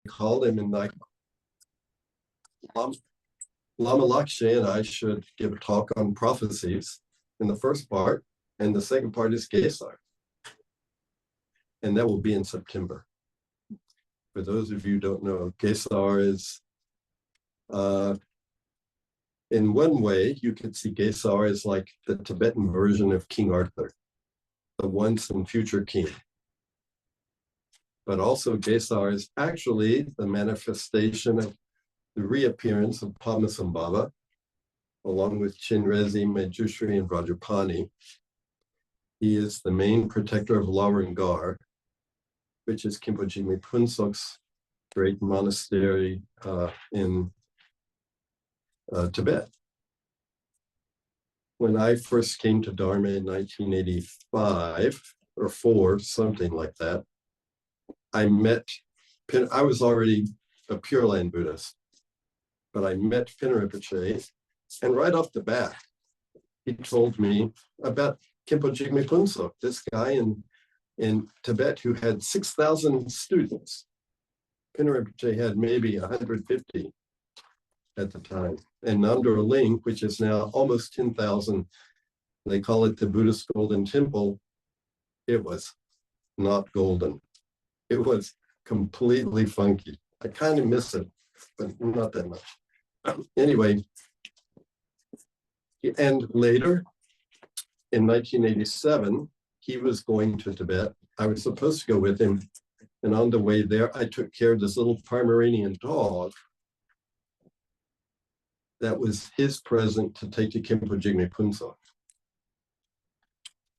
called him and Lama Lakshey and I should give a talk on prophecies in the first part, and the second part is Gesar. And that will be in September. For those of you who don't know, Gesar is, in one way, you could see Gesar as like the Tibetan version of King Arthur, the once and future king. But also Gesar is actually the manifestation of the reappearance of Padmasambhava, along with Chinrezi, Manjushri, and Rajapani. He is the main protector of Larangar, which is Khenpo Jigme Phuntsok's great monastery in Tibet. When I first came to Dharma in 1985 or 4, something like that, I was already a Pure Land Buddhist, but I met Pinna Rinpoche, and right off the bat, he told me about Khenpo Jigme Phuntsok, this guy in Tibet who had 6,000 students. Pinna Rinpoche had maybe 150 at the time. And Namdor Ling, which is now almost 10,000, they call it the Buddhist Golden Temple. It was not golden. It was completely funky. I kind of miss it, but not that much. Anyway, and later, in 1987, he was going to Tibet. I was supposed to go with him. And on the way there, I took care of this little Pomeranian dog that was his present to take to Khenpo Jigme Phuntsok.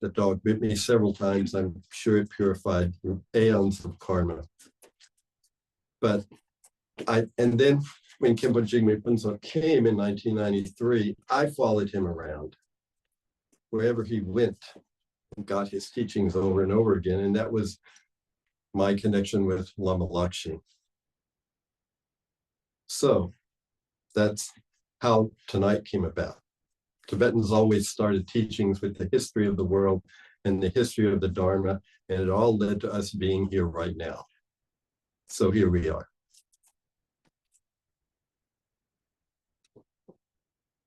The dog bit me several times. I'm sure it purified aeons of karma. But and then when Khenpo Jigme Phuntsok came in 1993, I followed him around wherever he went and got his teachings over and over again. And that was my connection with Lama Lakshey. So that's how tonight came about. Tibetans always started teachings with the history of the world and the history of the Dharma, and it all led to us being here right now. So here we are.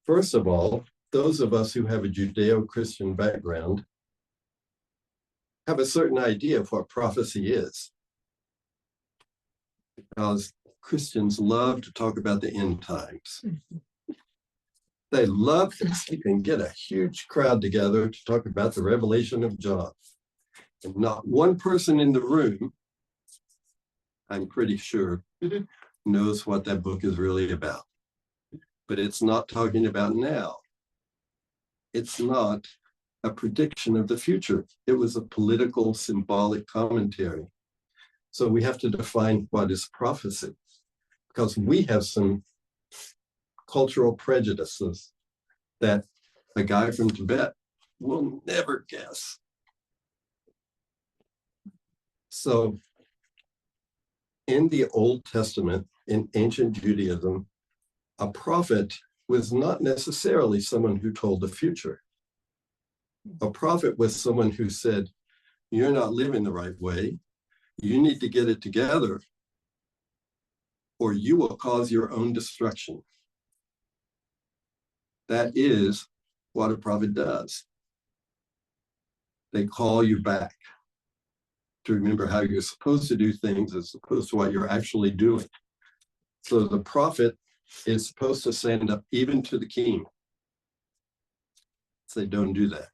First of all, those of us who have a Judeo-Christian background have a certain idea of what prophecy is, because Christians love to talk about the end times. They love this. You can get a huge crowd together to talk about the revelation of John. And not one person in the room, I'm pretty sure, knows what that book is really about. But it's not talking about now. It's not a prediction of the future. It was a political, symbolic commentary. So we have to define what is prophecy, because we have some cultural prejudices that a guy from Tibet will never guess. So in the Old Testament, in ancient Judaism, a prophet was not necessarily someone who told the future. A prophet was someone who said, you're not living the right way. You need to get it together, or you will cause your own destruction. That is what a prophet does. They call you back to remember how you're supposed to do things as opposed to what you're actually doing. So the prophet is supposed to stand up even to the king. Say, don't do that.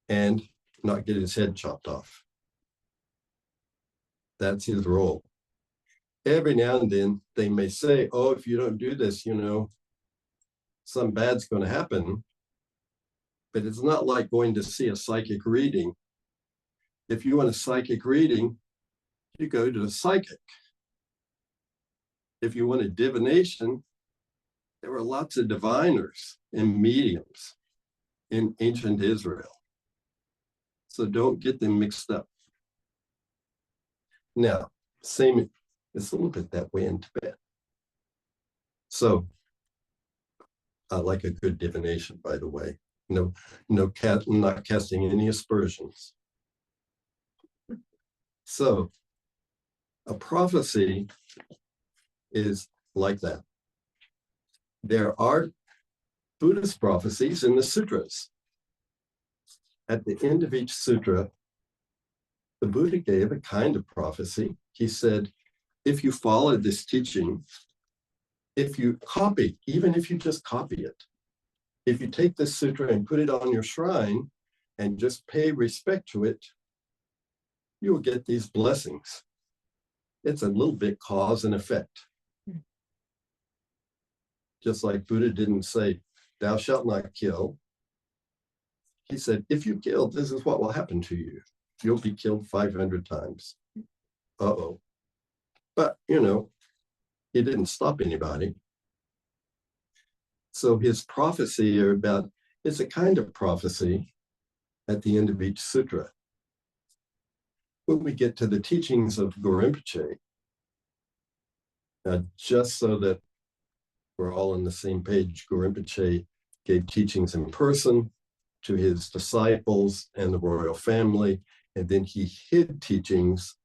And not get his head chopped off. That's his role. Every now and then they may say, oh, if you don't do this, you know, some bad's going to happen. But it's not like going to see a psychic reading. If you want a psychic reading, you go to a psychic. If you want a divination, there were lots of diviners and mediums in ancient Israel. So don't get them mixed up. Now, same, it's a little bit that way in Tibet. So I like a good divination, by the way. I'm not casting any aspersions. So A prophecy is like that. There are Buddhist prophecies in the sutras. At the end of each sutra, the Buddha gave a kind of prophecy. He said, if you follow this teaching, if you copy, even if you just copy it, if you take this sutra and put it on your shrine and just pay respect to it, you will get these blessings. It's a little bit cause and effect. Just like Buddha didn't say, thou shalt not kill. He said, if you kill, this is what will happen to you. You'll be killed 500 times. Uh-oh. But, you know, he didn't stop anybody. So his prophecy are about, it's a kind of prophecy at the end of each sutra. When we get to the teachings of Guru Rinpoche, just so that we're all on the same page, Guru Rinpoche gave teachings in person to his disciples and the royal family, and then he hid teachings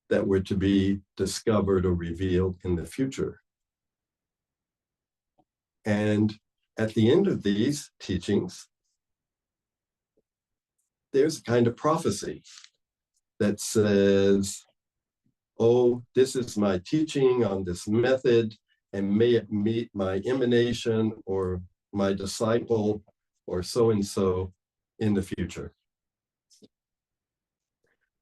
that were to be discovered or revealed in the future. And at the end of these teachings, there's a kind of prophecy that says, oh, this is my teaching on this method, and may it meet my emanation or my disciple or so-and-so in the future.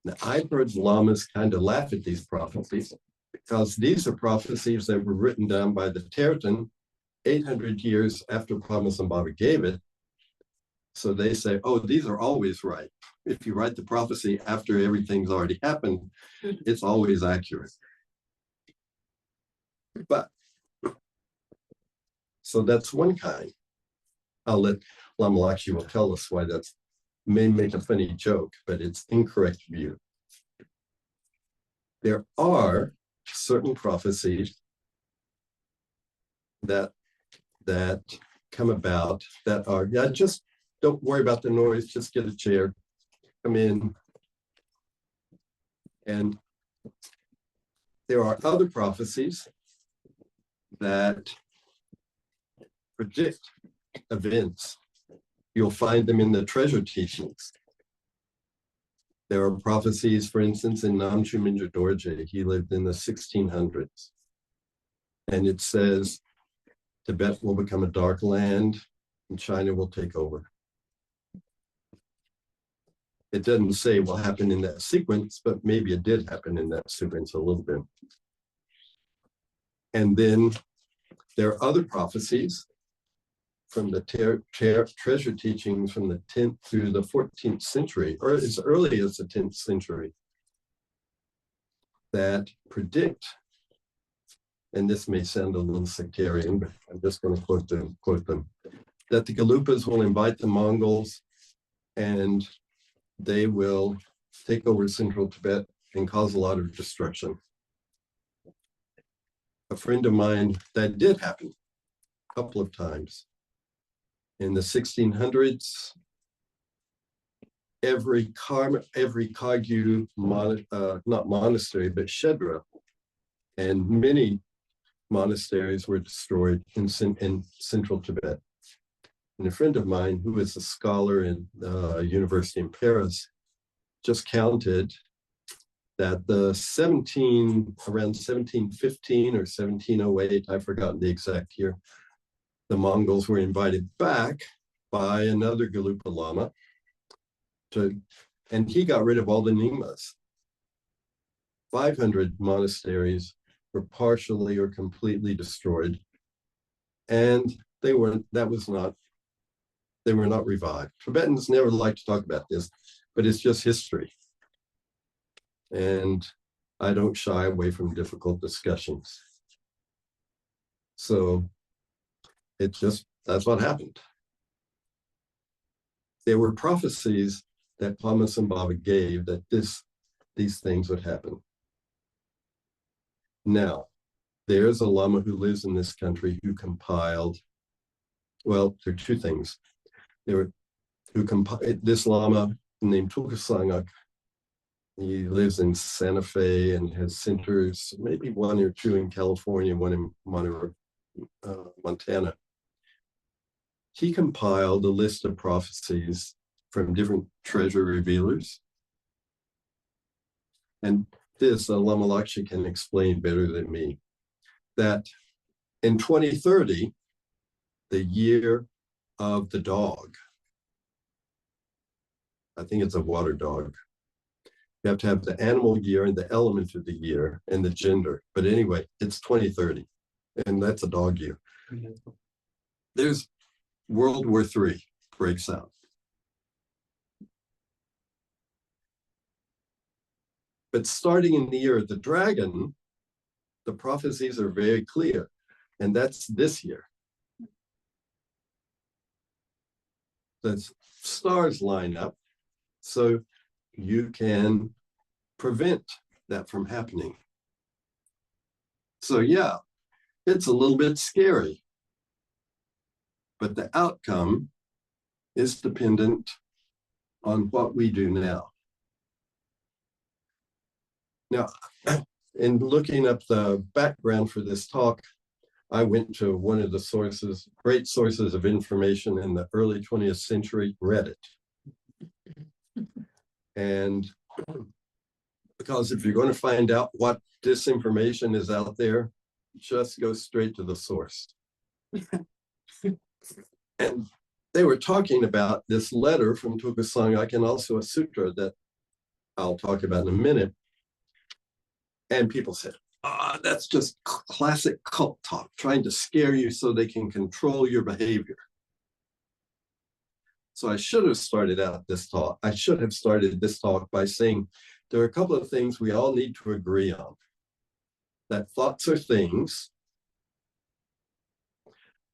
Now, I've heard lamas kind of laugh at these prophecies because these are prophecies that were written down by the terton 800 years after Padmasambhava gave it. So they say, oh, these are always right. If you write the prophecy after everything's already happened, it's always accurate. But, so that's one kind. I'll let Lama Lakshey will tell us why that's, may make a funny joke, but it's incorrect view. There are certain prophecies that come about that are, yeah, just don't worry about the noise, just get a chair, come in. And there are other prophecies that predict events. You'll find them in the treasure teachings. There are prophecies, for instance, in Namchu Mingyur Dorje. He lived in the 1600s. And it says, Tibet will become a dark land and China will take over. It doesn't say what happened in that sequence, but maybe it did happen in that sequence a little bit. And then there are other prophecies from the treasure teachings from the 10th through the 14th century, or as early as the 10th century, that predict, and this may sound a little sectarian, but I'm just going to quote them, that the Galupas will invite the Mongols and they will take over central Tibet and cause a lot of destruction. A friend of mine, that did happen a couple of times. In the 1600s, every Kagyu, not monastery, but Shedra, and many monasteries were destroyed in central Tibet. And a friend of mine who is a scholar in the university in Paris just counted that the around 1715 or 1708, I've forgotten the exact year, the Mongols were invited back by another Galupa Lama and he got rid of all the Nimas. 500 monasteries were partially or completely destroyed. And they were not revived. Tibetans never like to talk about this, but it's just history. And I don't shy away from difficult discussions. So that's what happened. There were prophecies that Padmasambhava gave that these things would happen. Now, there's a Lama who lives in this country who compiled, well, there are two things. This Lama named Tulkusangak He lives in Santa Fe and has centers, maybe one or two in California, one in Montana. He compiled a list of prophecies from different treasure revealers. And this, Lama Lakshey can explain better than me, that in 2030, the year of the dog, I think it's a water dog. You have to have the animal year and the element of the year and the gender. But anyway, it's 2030, and that's a dog year. There's World War III breaks out. But starting in the year of the dragon, the prophecies are very clear, and that's this year. The stars line up, so you can prevent that from happening. So yeah, it's a little bit scary, but the outcome is dependent on what we do now. Now, in looking up the background for this talk, I went to one of the sources, great sources of information in the early 20th century, Reddit. And because if you're going to find out what disinformation is out there, just go straight to the source. And they were talking about this letter from Tukusanga and also a sutra that I'll talk about in a minute. And people said, that's just classic cult talk, trying to scare you so they can control your behavior. So I should have started this talk by saying there are a couple of things we all need to agree on. That thoughts are things.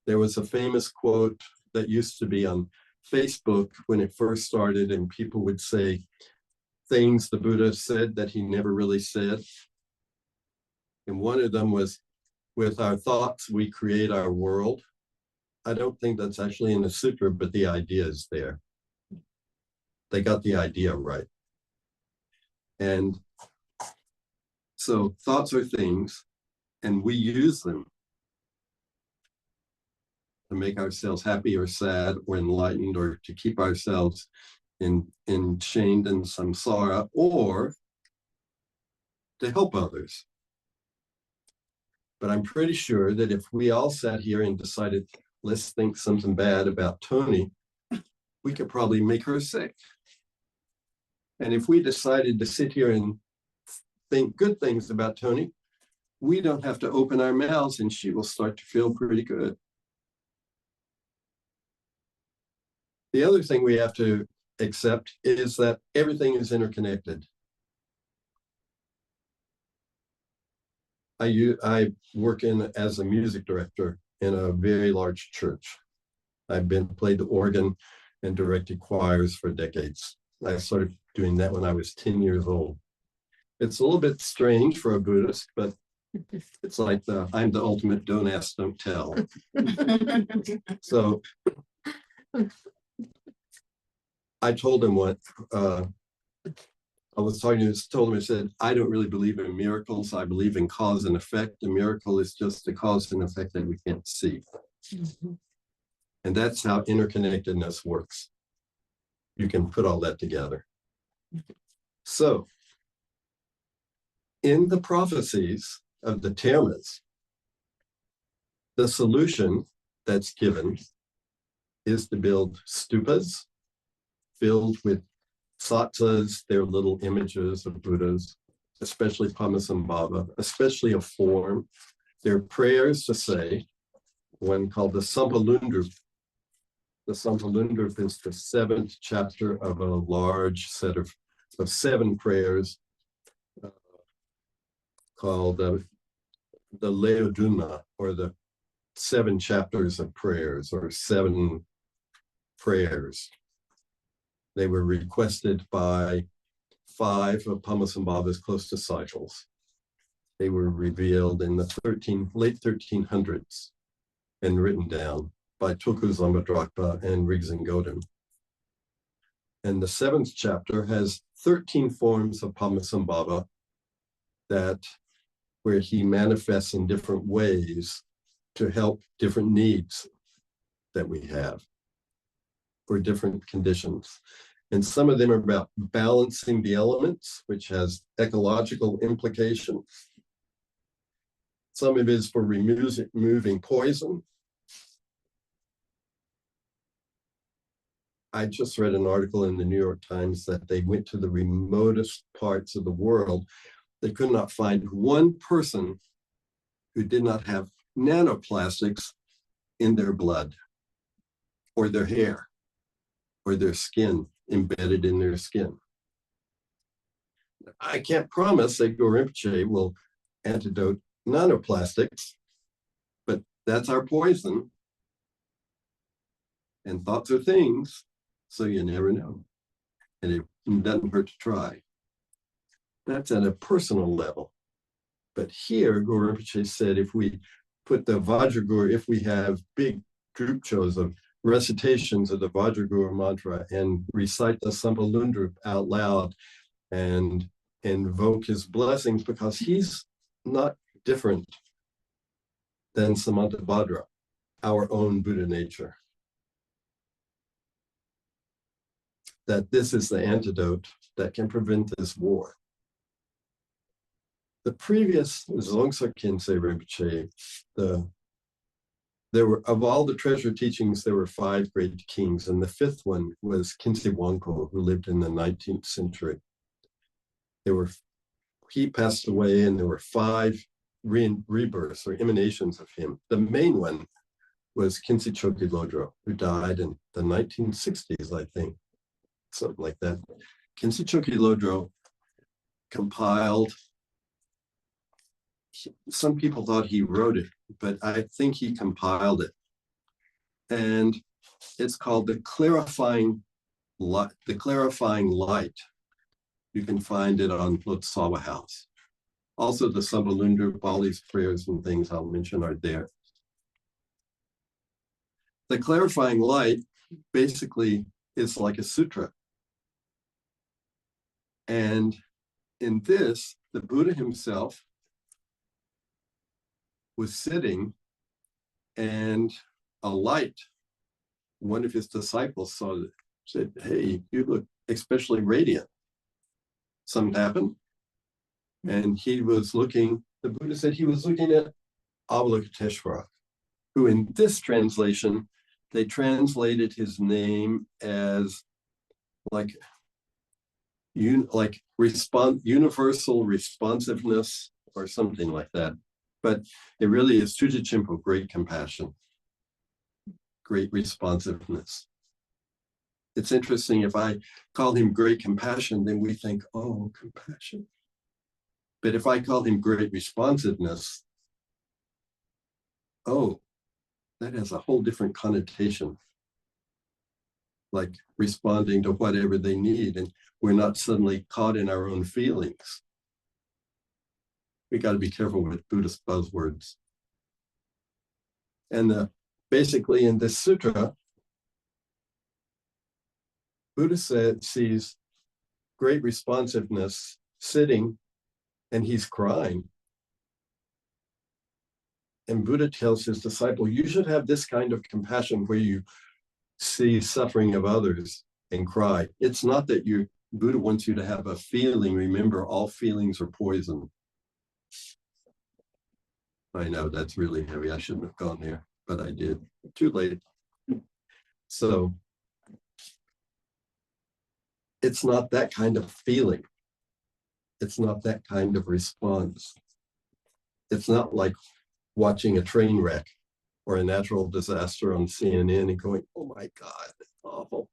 There was a famous quote that used to be on Facebook when it first started, and people would say things the Buddha said that he never really said. And one of them was, with our thoughts, we create our world. I don't think that's actually in the sutra, but the idea is there. They got the idea right. And so thoughts are things, and we use them to make ourselves happy or sad or enlightened, or to keep ourselves enchained in samsara, or to help others. But I'm pretty sure that if we all sat here and decided, let's think something bad about Tony, we could probably make her sick. And if we decided to sit here and think good things about Tony, we don't have to open our mouths and she will start to feel pretty good. The other thing we have to accept is that everything is interconnected. I work as a music director in a very large church. I've played the organ and directed choirs for decades. I started doing that when I was 10 years old. It's a little bit strange for a Buddhist, but it's like I'm the ultimate don't ask, don't tell. So I told him what I was talking to, told him, I said, I don't really believe in miracles. I believe in cause and effect. A miracle is just a cause and effect that we can't see. Mm-hmm. And that's how interconnectedness works. You can put all that together. So, in the prophecies of the tertons, the solution that's given is to build stupas filled with sattas, they're little images of Buddhas, especially Padmasambhava, especially a form. They're prayers to say, one called the Sampalundrup. The Sampalundrup is the 7th chapter of a large set of 7 prayers called the Leoduna, or the 7 chapters of prayers, or 7 prayers. They were requested by 5 of Padmasambhava's close disciples. They were revealed in the late 1300s and written down by Tulku Zambadrakpa and Rigzen Godin. And the 7th chapter has 13 forms of Padmasambhava where he manifests in different ways to help different needs that we have for different conditions. And some of them are about balancing the elements, which has ecological implications. Some of it is for removing poison. I just read an article in the New York Times that they went to the remotest parts of the world. They could not find one person who did not have nanoplastics in their blood or their hair or their skin, embedded in their skin. I can't promise that Guru Rinpoche will antidote nanoplastics, but that's our poison. And thoughts are things, so you never know. And it doesn't hurt to try. That's at a personal level. But here, Guru Rinpoche said, if we put the Vajragur, if we have big group shows of recitations of the Vajragur mantra and recite the Sampalundra out loud and invoke his blessings, because he's not different than Samantabhadra, our own Buddha nature. That this is the antidote that can prevent this war. The previous Dzongsa Khyentse Rinpoche, there were, of all the treasure teachings, there were 5 great kings, and the 5th one was Khyentse Wangpo, who lived in the 19th century. He passed away, and there were 5 rebirths or emanations of him. The main one was Khyentse Choki Lodro, who died in the 1960s, I think, something like that. Khyentse Choki Lodro compiled, some people thought he wrote it, but I think he compiled it. And it's called The Clarifying Light. The Clarifying Light. You can find it on Lotsawa House. Also, the Sampalundra, Bali's prayers and things I'll mention are there. The Clarifying Light basically is like a sutra. And in this, the Buddha himself was sitting, and a light, one of his disciples saw it, said, "Hey, you look especially radiant. Something happened?" And he was looking, the Buddha said he was looking at Avalokiteshvara, who in this translation, they translated his name as like universal responsiveness or something like that. But it really is Tujachimpo, great compassion, great responsiveness. It's interesting, if I call him great compassion, then we think, oh, compassion. But if I call him great responsiveness, oh, that has a whole different connotation. Like responding to whatever they need, and we're not suddenly caught in our own feelings. We got to be careful with Buddhist buzzwords. And basically in this sutra, Buddha sees great responsiveness sitting, and he's crying. And Buddha tells his disciple, you should have this kind of compassion where you see suffering of others and cry. It's not that Buddha wants you to have a feeling. Remember, all feelings are poison. I know that's really heavy. I shouldn't have gone there, but I did. Too late. So it's not that kind of feeling. It's not that kind of response. It's not like watching a train wreck or a natural disaster on CNN and going, oh my God, that's awful.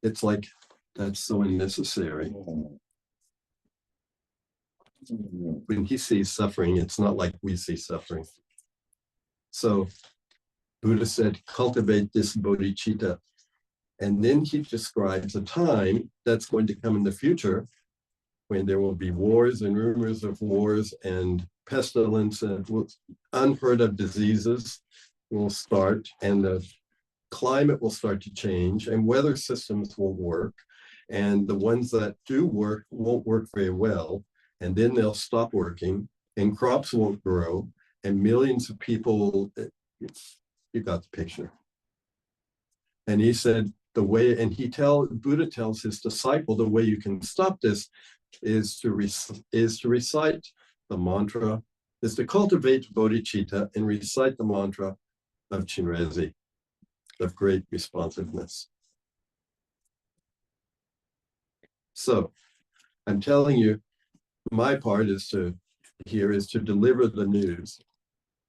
It's like, that's so unnecessary. When he sees suffering, it's not like we see suffering. So Buddha said, cultivate this bodhicitta. And then he describes a time that's going to come in the future when there will be wars and rumors of wars and pestilence and unheard of diseases will start, and the climate will start to change and weather systems will work. And the ones that do work won't work very well. And then they'll stop working and crops won't grow and millions of people, you got the picture. And he said the way, and Buddha tells his disciple, the way you can stop this is to recite the mantra, is to cultivate bodhicitta and recite the mantra of Chinrezi, of great responsiveness. So I'm telling you, my part is to deliver the news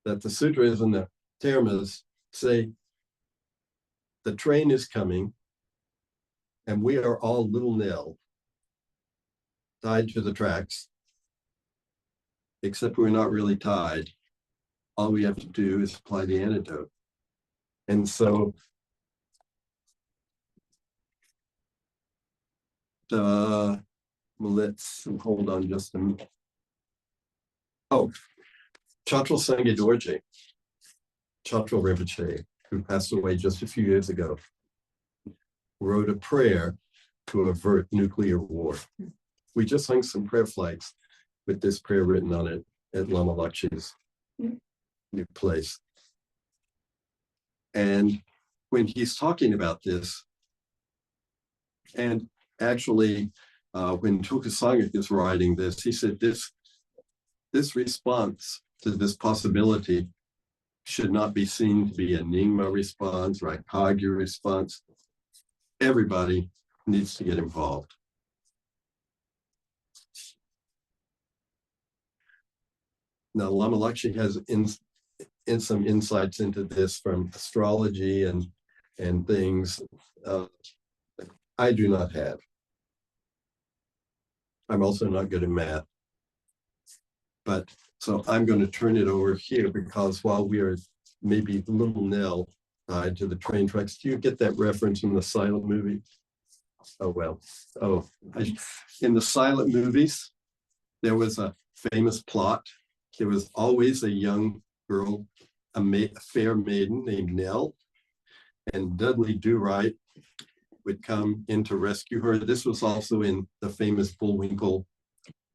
that the sutras and the termas say the train is coming and we are all little Nell tied to the tracks, except we're not really tied. All we have to do is apply the antidote. And so let's hold on just a minute. Oh, Chotrul Sangye Dorje, Chotrul Rinpoche, who passed away just a few years ago, wrote a prayer to avert nuclear war. We just hung some prayer flags with this prayer written on it at Lama Lakshey's new place. And when he's talking about this, and actually when Tukasanga is writing this, he said this response to this possibility should not be seen to be a Nyingma response or a Kagyu response. Everybody needs to get involved. Now, Lama Lakshey has some insights into this from astrology and things I do not have. I'm also not good at math. But so I'm going to turn it over here because while we are maybe little Nell tied to the train tracks, do you get that reference in the silent movie? Oh, well. Oh, in the silent movies, there was a famous plot. There was always a young girl, a fair maiden named Nell, and Dudley Do-Right would come in to rescue her. This was also in the famous Bullwinkle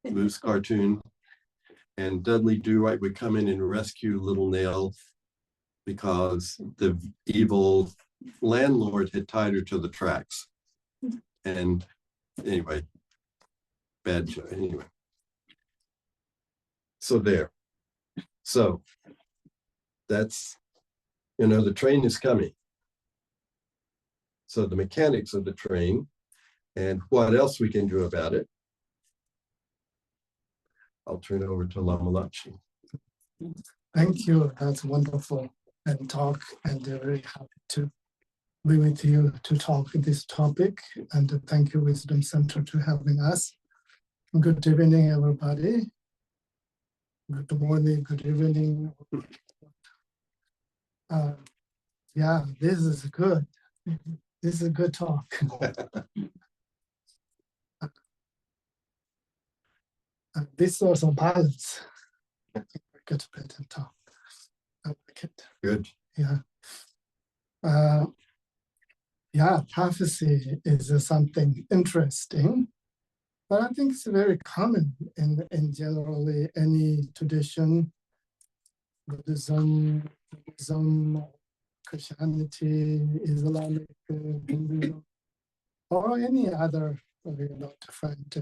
Moose cartoon. And Dudley Do-Right would come in and rescue little Nell because the evil landlord had tied her to the tracks. And anyway, bad joke. Anyway. So there. So that's, the train is coming. So the mechanics of the train and what else we can do about it. I'll turn it over to Lama Lakshey. Thank you. That's wonderful and talk, and very happy to be with you to talk this topic. And thank you, Wisdom Center, to having us. Good evening, everybody. Good morning, good evening. Yeah, this is good. This is a good talk. This was a balance. Good better talk. I like it. Good. Yeah. Yeah, prophecy is something interesting, but I think it's very common in generally any tradition, Buddhism, Christianity, Islamic, Hinduism, or any other different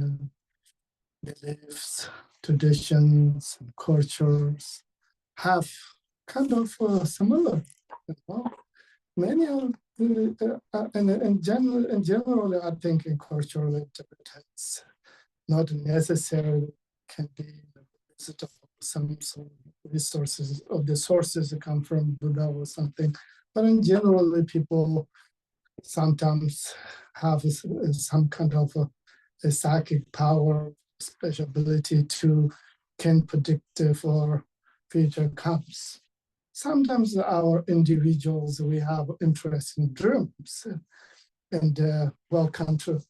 beliefs, traditions, and cultures have kind of similar. Many of in general, I think in cultural interpretations, not necessarily can be of some resources, or the sources that come from Buddha or something, but in general, people sometimes have some kind of a psychic power, special ability to can predict for future comes. Sometimes our individuals, we have interest in dreams and will come true.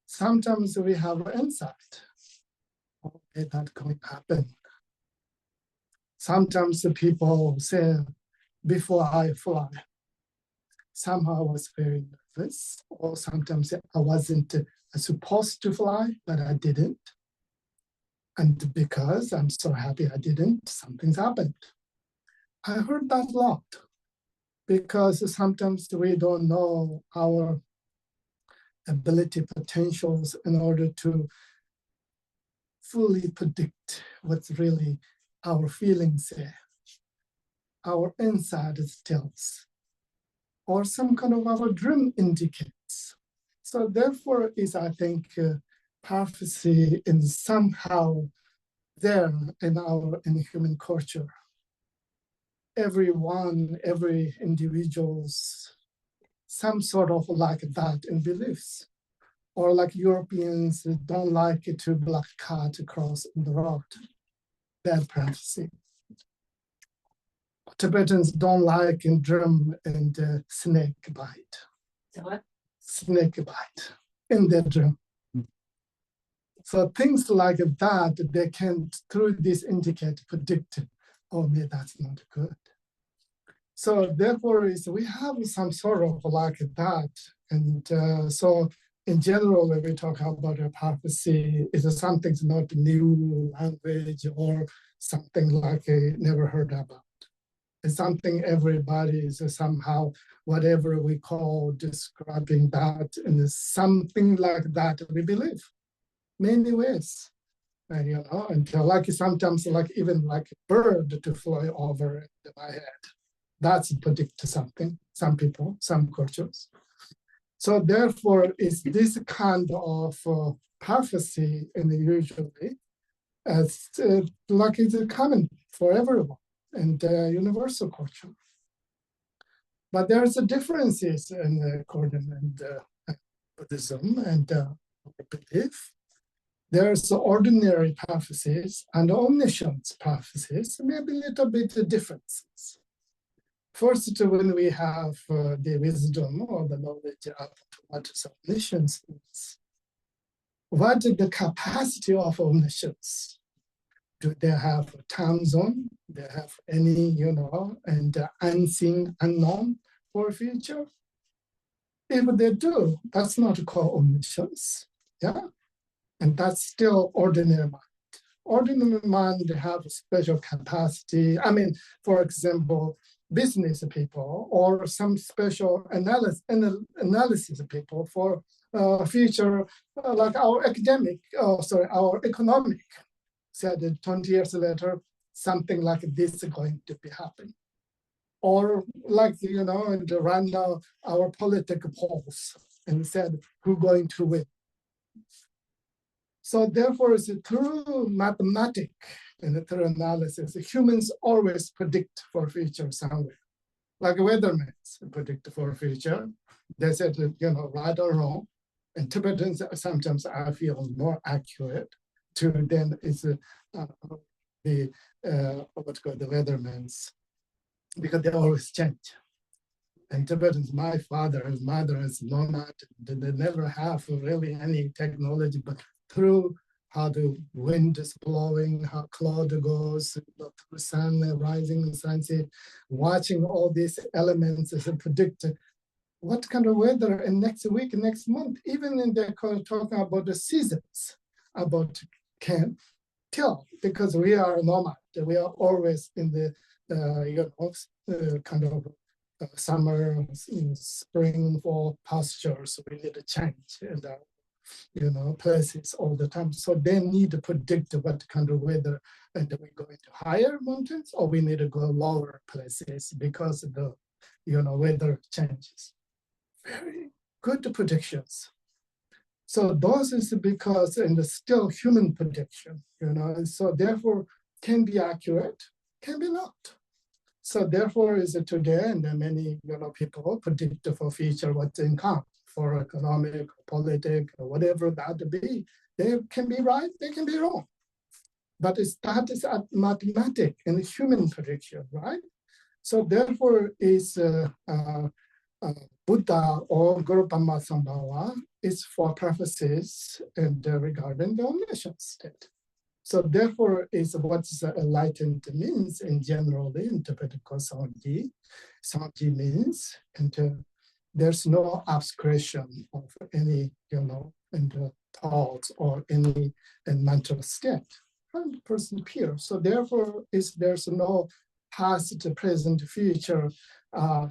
Sometimes we have insight. Okay, that's going to happen. Sometimes the people say, before I fly, somehow I was very nervous, or sometimes I wasn't supposed to fly, but I didn't. And because I'm so happy I didn't, something's happened. I heard that a lot, because sometimes we don't know our ability potentials in order to fully predict what's really our feelings say, our inside tells, or some kind of our dream indicates. So therefore is, I think, prophecy is somehow there in human culture. Everyone, every individual's some sort of like that in beliefs. Or like Europeans don't like it to black cat across the road. Bad prophecy. Tibetans don't like in drum and snake bite. What? Snake bite in their drum. So things like that, they can, through this indicate, predict, oh, maybe that's not good. So therefore, we have some sort of like that. And so in general, when we talk about a prophecy, it's something's not new language or something like a never heard about. It's something everybody is somehow, whatever we call describing that, and something like that we believe. Many ways. And and like sometimes like even like a bird to fly over my head. That's predict something, some people, some cultures. So therefore, it's this kind of prophecy, and usually, as like it's common for everyone and universal culture. But there's a differences in Korean and Buddhism and belief. There's ordinary prophecies and omniscience prophecies, maybe a little bit of differences. First, when we have the wisdom or the knowledge of what omniscience is, what is the capacity of omniscience? Do they have a time zone? Do they have any, and unseen, unknown for future? If they do, that's not called omniscience, yeah? And that's still ordinary mind. Ordinary mind have a special capacity. I mean, for example, business people or some special analysis people for future, like our our economic, said that 20 years later, something like this is going to be happening. Or like, and right now, our political polls and said who's going to win. So therefore, it's through mathematics and through analysis, humans always predict for future somewhere. Like weathermen predict for future. They said, right or wrong. And Tibetans sometimes I feel more accurate to them is the what's called the weathermen's, because they always change. And Tibetans, my father, his mother is nomad. They never have really any technology, but through how the wind is blowing, how cloud goes, the sun rising, the sunset, watching all these elements as a predictor, what kind of weather in next week, next month, even in the talking about the seasons, can tell, because we are nomad. We are always in the kind of summer, spring, fall pastures. We need to change and places all the time. So they need to predict what kind of weather, and we go into higher mountains or we need to go lower places because the weather changes. Very good predictions. So those is because, and still human prediction, so therefore can be accurate, can be not. So therefore is it today, and many people predict for future what's in come for economic, political, whatever that be. They can be right, they can be wrong. But that is mathematics and human prediction, right? So therefore is Buddha or Guru Padmasambhava is for prophecies and regarding the omniscient state. So therefore is what's enlightened means in generally in Tibetan called Sangji. Sangji means, and there's no obscuration of any, in the thoughts or any in mental state. 100% pure. So therefore, there's no past, present, future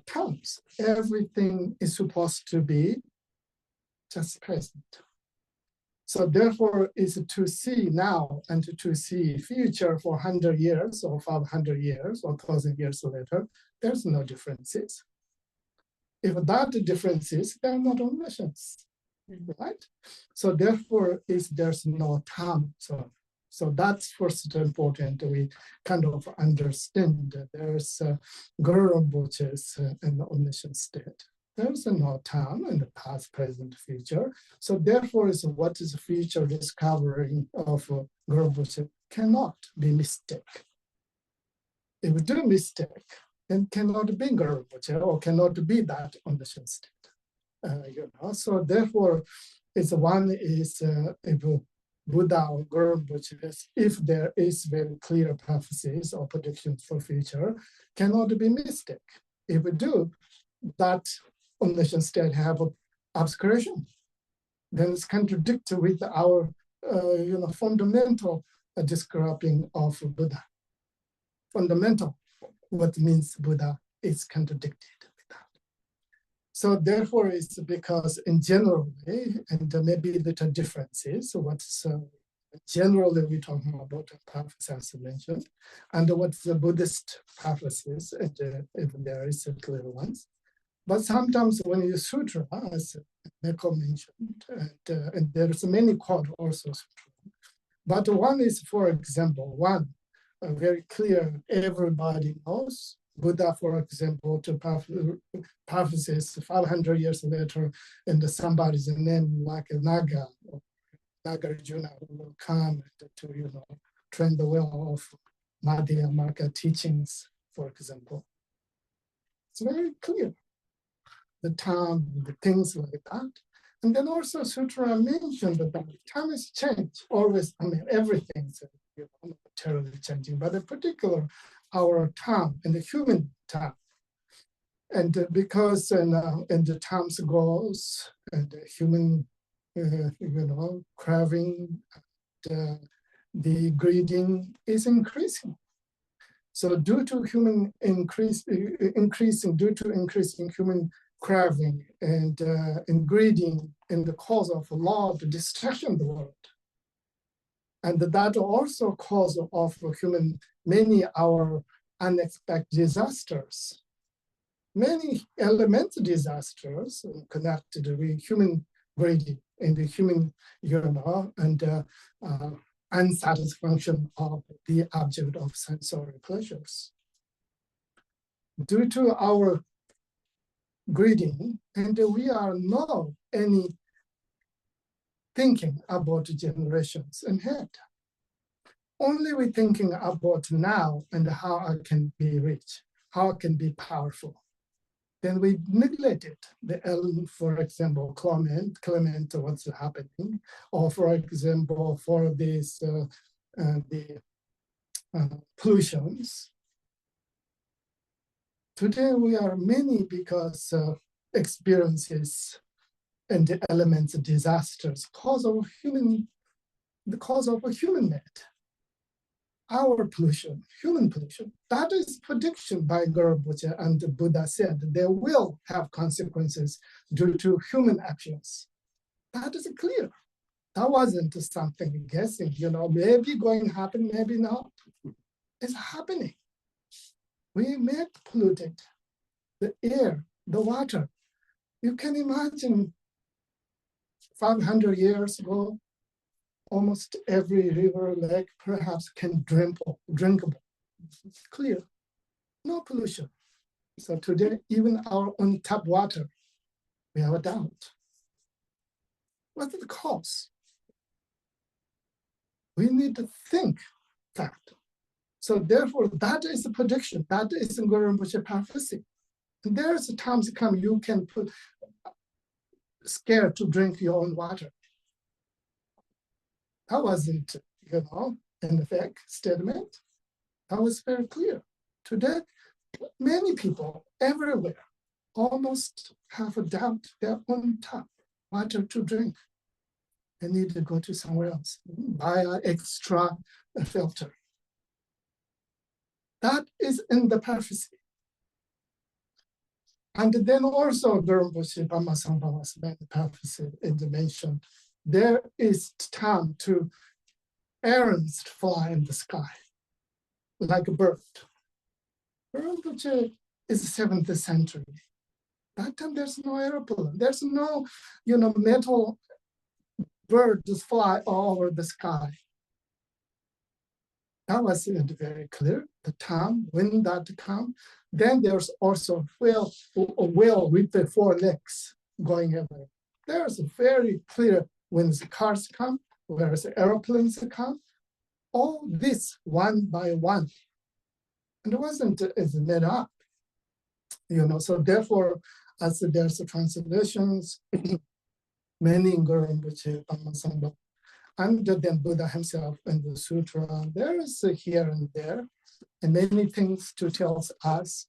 terms. Everything is supposed to be just present. So therefore, is to see now and to see future for 100 years or 500 years or 1,000 years later, there's no differences. If that differences, there are not omniscience, right? So therefore, there's no time. So that's first important. We kind of understand that there's Guru Rinpoche's in the omniscient state. There's no time in the past, present, future. So therefore, what is the future discovering of Guru Rinpoche cannot be mistake. If we do mistake, then cannot be Guru Rinpoche or cannot be that omniscient state. So therefore, one is if Buddha or Guru Rinpoche, if there is very clear prophecies or predictions for future, cannot be mistake. If we do, that omniscient state have obscuration, then it's contradictory with our fundamental describing of Buddha. Fundamental, what means Buddha is contradicted with that. So therefore, it's because in general, and maybe little differences, what's generally we're talking about prophecies as mentioned, and what's the Buddhist prophecies, and if there is a clear ones. But sometimes when you sutra, as Neko mentioned, and there's many quote also sutra. But one is, for example, very clear, everybody knows. Buddha, for example, to prophecies 500 years later, and somebody's name like a Naga, or Nagarjuna will come to, train the well of Madhya Marga teachings, for example. It's very clear. The time, the things like that. And then also Sutra mentioned that time is change, always, everything's materially changing, but in particular, our time and the human time. And because and the times goes, and the human, craving, the greeding is increasing. So due to human increasing human craving and greeding in the cause of law to destruction of the world. And that also cause of many our unexpected disasters. Many elemental disasters connected with human greed and the human, unsatisfaction of the object of sensory pleasures. Due to our greeting, and we are not any thinking about generations ahead. Only we thinking about now and how I can be rich, how I can be powerful. Then we neglected the element, for example, Clement, what's happening, or for example, for this the pollutions. Today we are many because experiences and the elements of disasters the cause of a human made. Our pollution, human pollution, that is prediction by Guru Rinpoche, and the Buddha said they will have consequences due to human actions. That is clear. That wasn't something guessing, maybe going to happen, maybe not. It's happening. We made polluted the air, the water. You can imagine 500 years ago, almost every river, lake, perhaps can drinkable. It's clear, no pollution. So today, even our own tap water, we have a doubt. What's the cause? We need to think that. So therefore, that is the prediction. That is the Guru Rinpoche prophecy. And there's times come you can put scared to drink your own water. That wasn't, in the fact statement. That was very clear. Today, many people everywhere, almost have a doubt their own tap, water to drink. They need to go to somewhere else, buy an extra filter. That is in the prophecy. And then also Guru Padmasambhava's prophecy is mentioned. There is time to errands fly in the sky, like a bird. Rinpoche is 7th century. That time there's no airplane. There's no, metal birds fly all over the sky. That was very clear. The time when that come, then there's also a whale with the 4 legs going everywhere. There's very clear when the cars come, whereas the airplanes come, all this one by one. And it wasn't as made up, so therefore, as there's translations, many in Guru Padmasambhava, and then Buddha himself in the sutra, there is here and there, and many things to tell us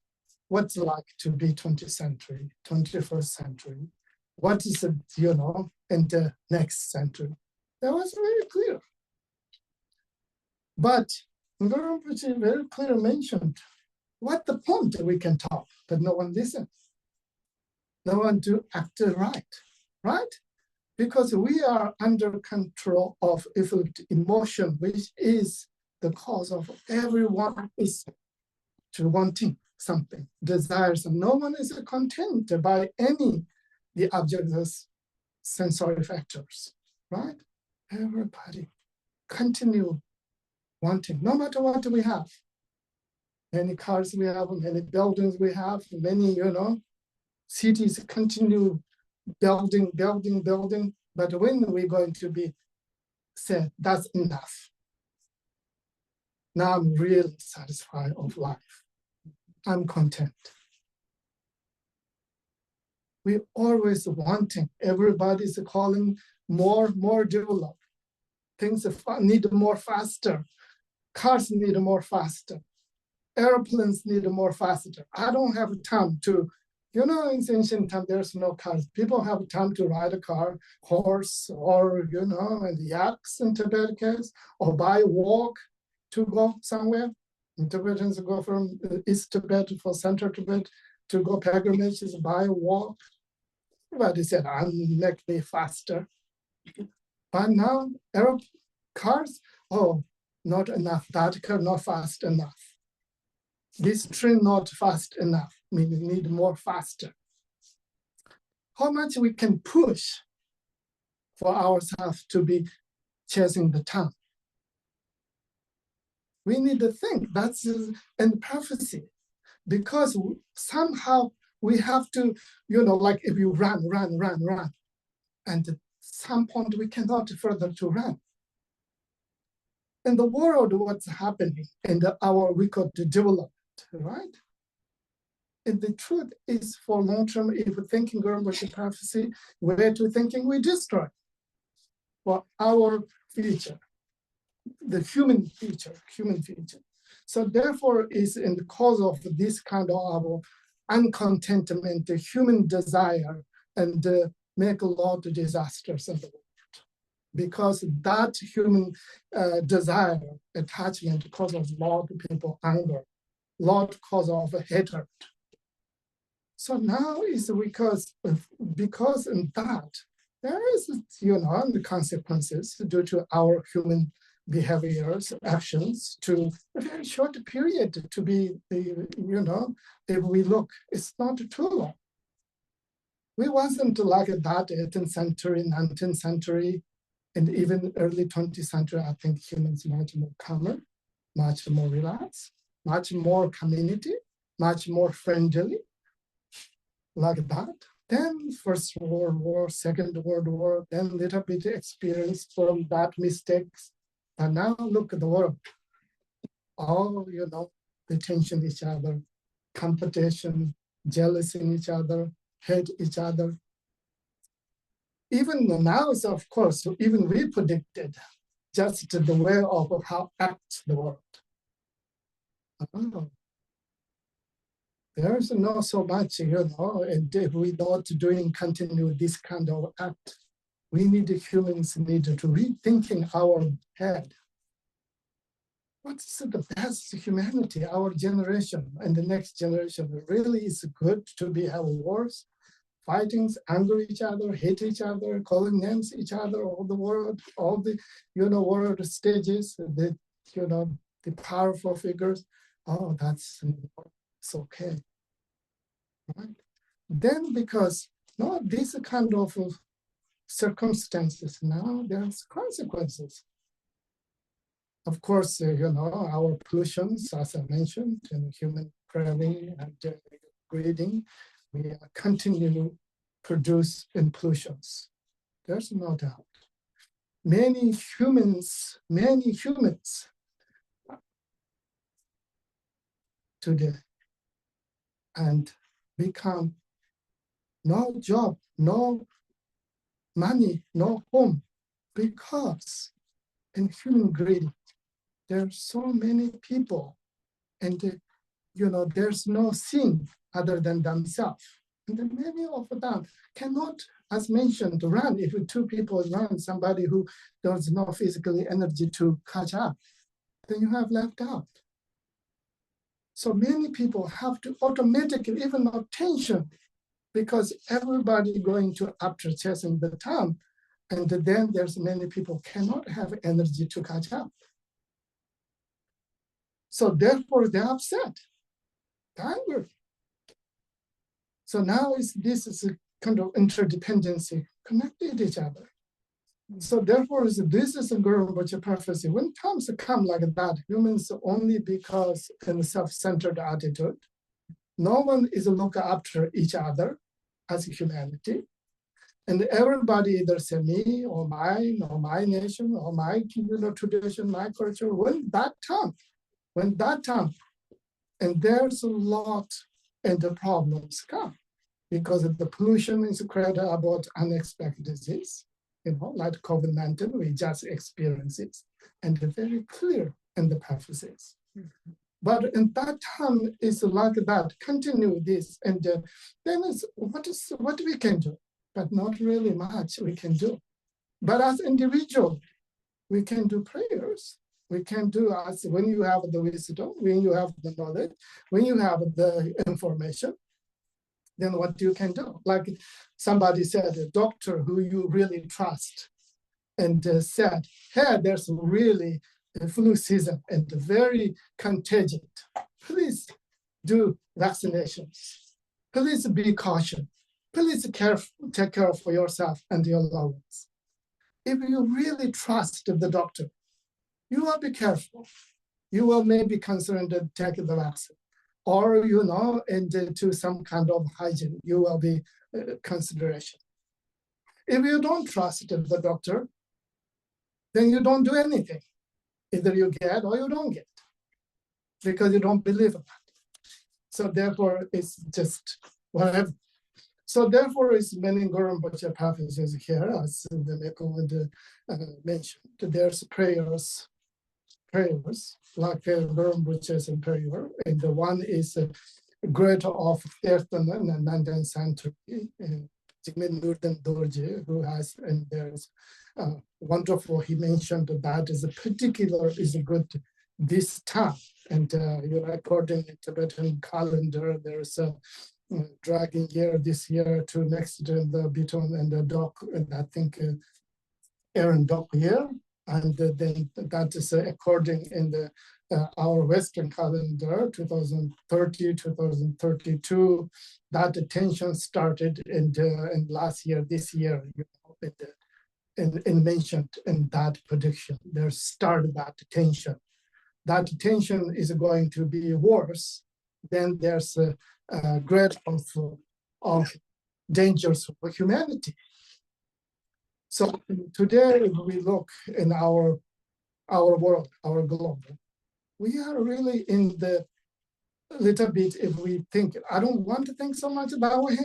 what's like to be 20th century, 21st century, what is it, in the next century. That was very clear. But Guru very clearly mentioned what the point we can talk, but no one listens. No one to act right? Because we are under control of emotion, which is the cause of everyone is to wanting something, desires. And no one is content by any the objects, sensory factors, right? Everybody continue wanting, no matter what we have. Many cars we have, many buildings we have, many, cities continue building. But when we're going to be said, that's enough. Now I'm really satisfied of life. I'm content. We always wanting, everybody's calling more developed. Things need more faster. Cars need more faster. Airplanes need more faster. I don't have time to, in ancient time, there's no cars. People have time to ride a car, horse, or, and yaks in Tibet case, or by walk to go somewhere. And Tibetans go from East Tibet for Central Tibet to go pilgrimages by walk. Everybody said, make me faster. But now, cars, not enough. That car not fast enough. This train not fast enough, meaning need more faster. How much we can push for ourselves to be chasing the time? We need to think that's in prophecy, because somehow we have to, like if you run, and at some point we cannot further to run. In the world, what's happening in we call the development, right? And the truth is, for long term, if we're thinking Guru prophecy, we're to thinking we destroy for our future, the human future. So therefore, is in the cause of this kind of uncontentment, the human desire, and make a lot of disasters in the world. Because that human desire, attachment, causes a lot of people anger, lot cause of hatred. So now is because in that there is, the consequences due to our human behaviors, actions, to a very short period to be, if we look, it's not too long. We wasn't like that 18th century, 19th century, and even early 20th century. I think humans much more calmer, much more relaxed, much more community, much more friendly, like that. Then First World War, Second World War, then little bit experience from that mistakes. And now look at the world. All, they tension each other, competition, jealous in each other, hate each other. Even now, of course, even we predicted just the way of how act the world. There's not so much, and if we not doing continue this kind of act, we need humans need to rethinking our head. What's the best humanity, our generation and the next generation really is good to be have wars, fightings, anger each other, hate each other, calling names each other, all the world, all the world stages, the the powerful figures. Oh, that's it's okay. Right? Then because no, these kind of circumstances, now there's consequences. Of course, our pollutions, as I mentioned, and human craving and greeding, we continue to produce in pollutions. There's no doubt. Many humans today and become no job, no money, no home, because in human greed, there are so many people, and there's no sin other than themselves. And then many of them cannot, as mentioned, run. If two people run, somebody who does not physically energy to catch up, then you have left out. So many people have to automatically, even not tension, because everybody going to after chasing the time, and then there's many people cannot have energy to catch up. So therefore they're upset, they're angry. So now this is a kind of interdependency, connected each other. So therefore this is a Guru Rinpoche prophecy. When times come like that, humans only because in a self-centered attitude, no one is looking after each other as humanity. And everybody either say me or mine or my nation or my tradition, my culture, when that time, and there's a lot and the problems come because of the pollution is created about unexpected disease, like COVID-19, we just experienced it, and very clear in the prophecies. But in that time, it's like that, continue this, and then it's what we can do, but not really much we can do. But as individual, we can do prayers. We can do as when you have the wisdom, when you have the knowledge, when you have the information, then what you can do? Like somebody said, a doctor who you really trust, and said, hey, there's really a flu season and very contagious. Please do vaccinations. Please be cautious. Please take care of yourself and your loved ones. If you really trust the doctor, you will be careful. You will maybe concerned to take the vaccine, or and to some kind of hygiene. You will be consideration. If you don't trust the doctor, then you don't do anything. Either you get or you don't get, because you don't believe in that. So therefore, it's just whatever. So therefore, it's many Guru Rinpoche prophecies here, as the Neko mentioned. There's prayers, like Guru Rinpoche's prayer, and the one is great of 13th and 19th century, Jigme Nurden Dorje, who has, and there's wonderful, he mentioned that is a particular, is a good this time. And according to Tibetan calendar, there's a dragging year this year to next in the Beaton and the Doc, and I think Aaron Doc year. And then that is according in the our Western calendar, 2030, 2032, that tension started in last year, this year, and mentioned in that prediction. There started that tension. That tension is going to be worse. Then there's a grade of dangers for humanity. So today, if we look in our world, our globe, we are really in the little bit, if we think, I don't want to think so much that way,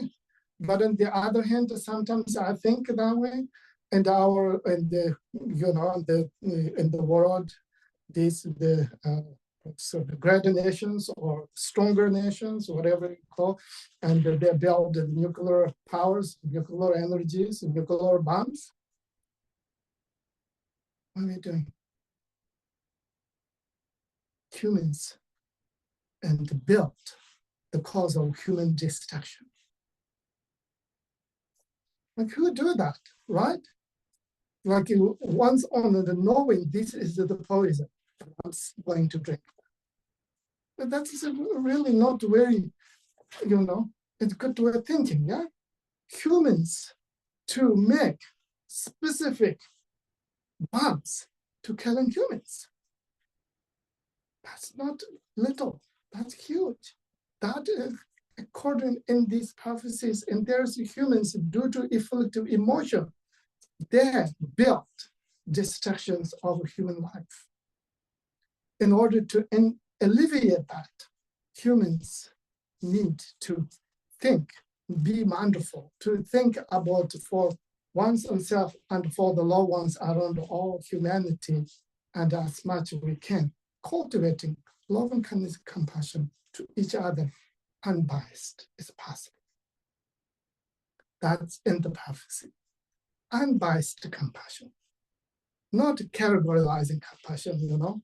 but on the other hand, sometimes I think that way, and in the world, the so the greater nations or stronger nations, whatever you call, and they build the nuclear powers, nuclear energies, nuclear bombs. What are we doing? Humans and built the cause of human destruction. Like who do that, right? Like you once on the knowing this is the poison I'm going to drink. But that's really not very, it's good way of thinking, yeah? Humans to make specific bombs to killing humans. That's not little, that's huge. That is according in these prophecies, and there's humans due to afflictive emotion, they built destructions of human life. In order to alleviate that, humans need to think, be mindful, to think about for oneself and for the loved ones around all humanity, and as much as we can, cultivating love and kindness, compassion to each other, unbiased is possible. That's in the prophecy. Unbiased compassion, not categorizing compassion,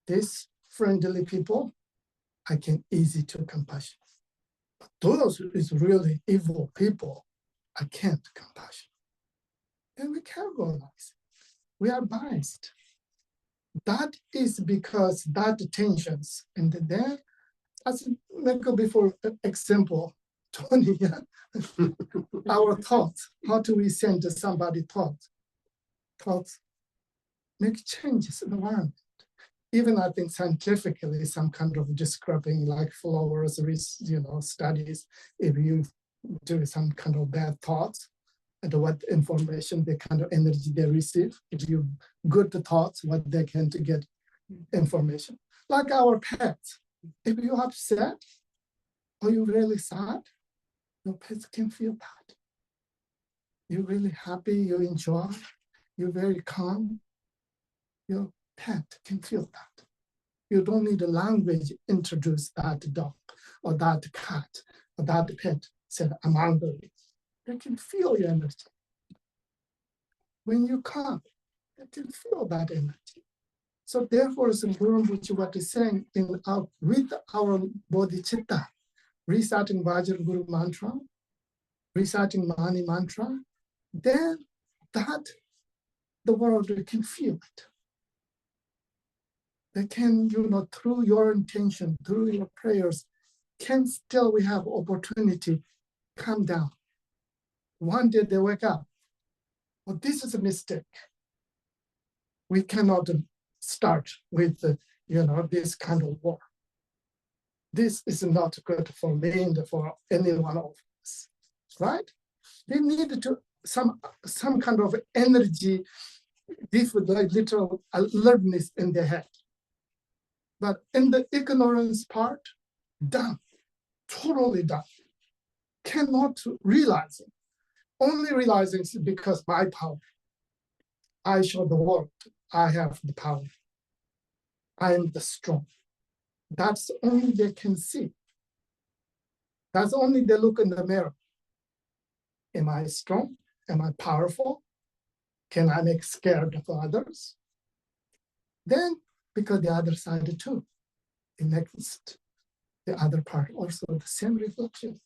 These friendly people, I can easy to compassion. But those who is really evil people, I can't compassion. And we categorize. We are biased. That is because that tensions, and then, as Michael before example, Tony, our thoughts, how do we send somebody thoughts? Thoughts make changes in the environment. Even I think scientifically, some kind of describing like flowers, studies, if you do some kind of bad thoughts, and what information, the kind of energy they receive. If you good thoughts, what they can to get information. Like our pets, if you're upset or you're really sad, your pets can feel that. You're really happy, you enjoy, you're very calm. Your pet can feel that. You don't need a language introduce that dog or that cat or that pet said, I'm hungry. They can feel your energy. When you calm, they can feel that energy. So therefore, as Guru Rinpoche what is saying with our bodhicitta, reciting Vajra Guru mantra, reciting Mani mantra, then that the world can feel it. They can, through your intention, through your prayers, can still we have opportunity calm down. One day they wake up, well, this is a mistake. We cannot start with, this kind of war. This is not good for me and for any one of us, right? They need to some kind of energy, this with like literal alertness in their head. But in the ignorance part, done, totally done. Cannot realize it. Only realizing it because my power. I show the world, I have the power. I am the strong. That's only they can see. That's only they look in the mirror. Am I strong? Am I powerful? Can I make scared of others? Then, because the other side too, the next, the other part also the same reflection.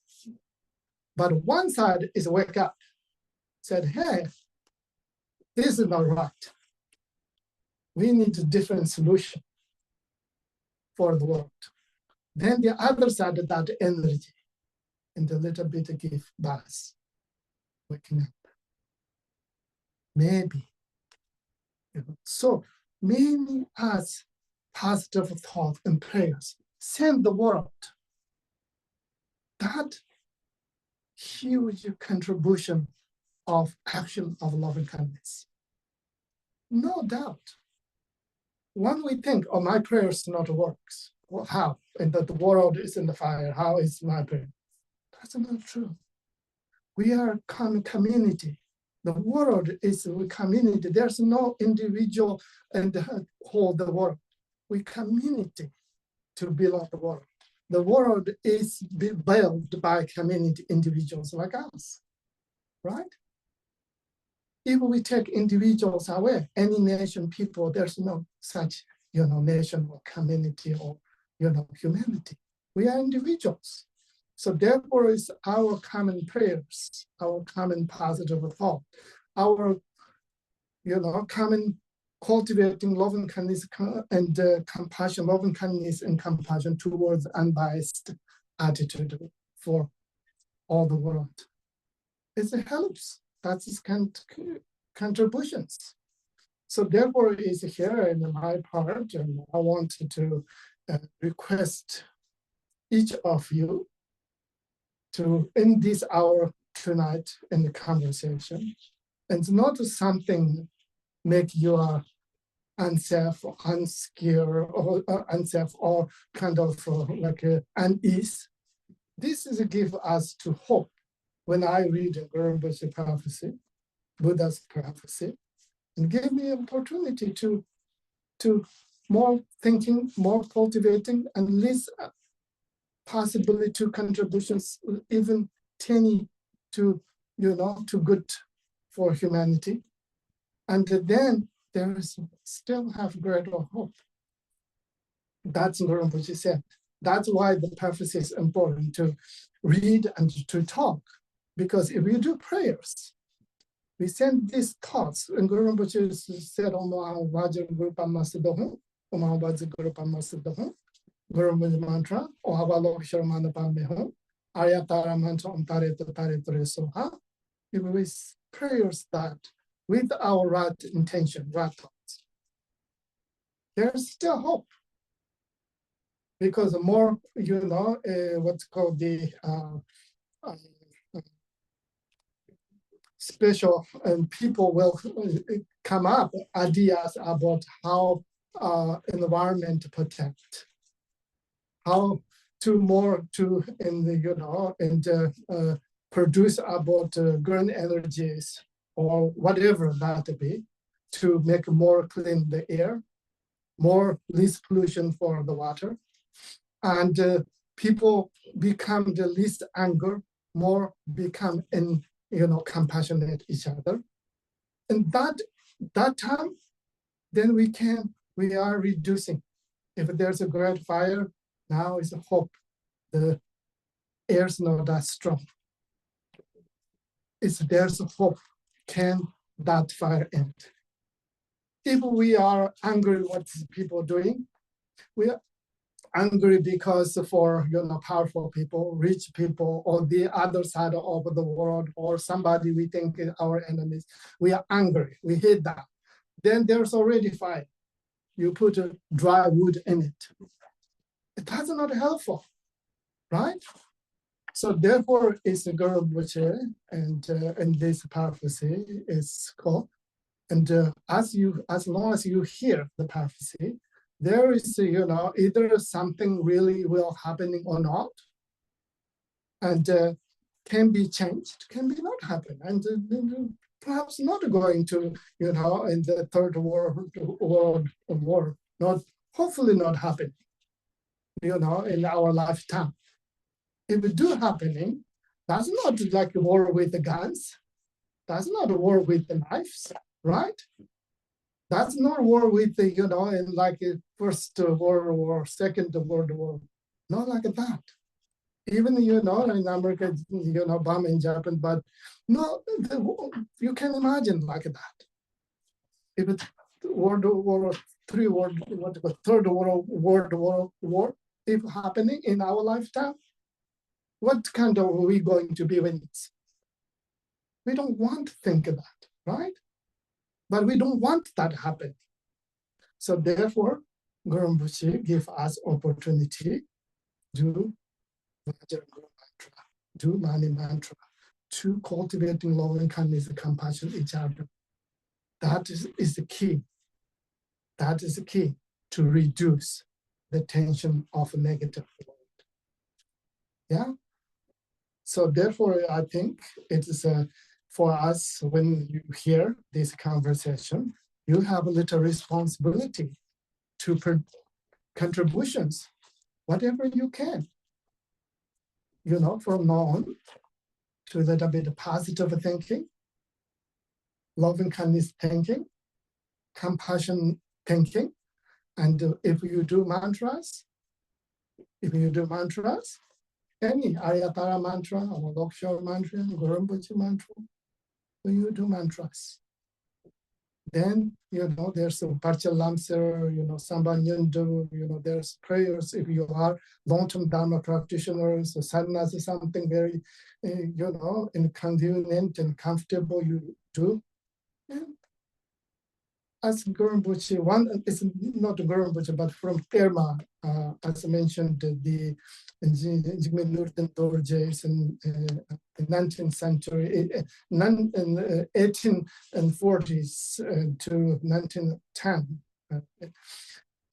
But one side is wake up, said, hey, this is not right. We need a different solution for the world. Then the other side of that energy, and a little bit give buzz, waking up. Maybe. So many as positive thoughts and prayers send the world. That huge contribution of action of loving kindness. No doubt. When we think, oh, my prayers not works, well, how? And that the world is in the fire, how is my prayer? That's not true. We are a community. The world is a community. There's no individual and hold the world. We community. to build the world. The world is built by community individuals like us, right? If we take individuals away, any nation, people, there's no such, nation or community or, humanity. We are individuals. So therefore, it's our common prayers, our common positive thought, our, common cultivating loving kindness and compassion, loving kindness and compassion towards unbiased attitude for all the world. It helps. That's its contributions. So therefore, it's here in my part, and I wanted to request each of you to end this hour tonight in the conversation, and not something make you unsafe or unscared or unsafe or kind of like unease. This is a give us to hope. When I read Rinpoche prophecy, Buddha's prophecy, and gave me an opportunity to more thinking, more cultivating, and least possibly to contributions, even tiny to, to good for humanity. And then there is still have greater hope. That's what Rinpoche said. That's why the prophecy is important to read and to talk. Because if we do prayers, we send these thoughts, and Guru Rinpoche said, Om Guru Padmasambhava, Om Guru Padmasambhava, Guru mantra, O Havalok Sharmana Pameho, Ayatara mantra, Om Tareto Tareto Soha. If we prayers that with our right intention, right thoughts, there's still hope. Because the more, what's called the special and people will come up ideas about how environment to protect, how to more to in the and produce about green energies or whatever that be, to make more clean the air, more less pollution for the water, and people become the least anger, more become in compassionate each other. And that time, then we are reducing. If there's a great fire, now is a hope. The air's not that strong. There's a hope. Can that fire end? If we are angry, what people doing? We are angry because for powerful people, rich people, or the other side of the world, or somebody we think is our enemies, we are angry. We hate that. Then there's already fire. You put a dry wood in it. That's not helpful, right? So therefore, it's a Guru Rinpoche, and this prophecy is called. And as long as you hear the prophecy, there is, either something really will happening or not, and can be changed, can be not happen, and perhaps not going to, in the third world war, not hopefully not happen, in our lifetime. If it do happening, that's not like a war with the guns. That's not a war with the knives, right? That's not war with the, in like a First World War, Second World War, not like that. Even, in America, bombing Japan, but no, you can imagine like that. If it's World War III, Third World War, if happening in our lifetime, what kind of are we going to be winners? We don't want to think of that, right? But we don't want that to happen. So therefore, Guru Rinpoche give us opportunity to do Mani Mantra, to cultivating love and kindness and compassion each other. That is the key. That is the key to reduce the tension of a negative world. Yeah. So therefore, I think it is for us, when you hear this conversation, you have a little responsibility to contributions whatever you can, from now on, to a little bit of positive thinking, loving kindness thinking, compassion thinking. And if you do mantras, any Ayatara mantra or Lakshey mantra, Guru Rinpoche mantra, when you do mantras, then, there's a Parcha Lamser, Samba Nyundu, there's prayers. If you are long-term Dharma practitioners, sadhanas is something very, inconvenient and comfortable you do. And as Guru Rinpoche, one is not Guru Rinpoche, but from Terma, as I mentioned, the Jigme Nurten Dorjes in the 19th century, in 1840s to 1910.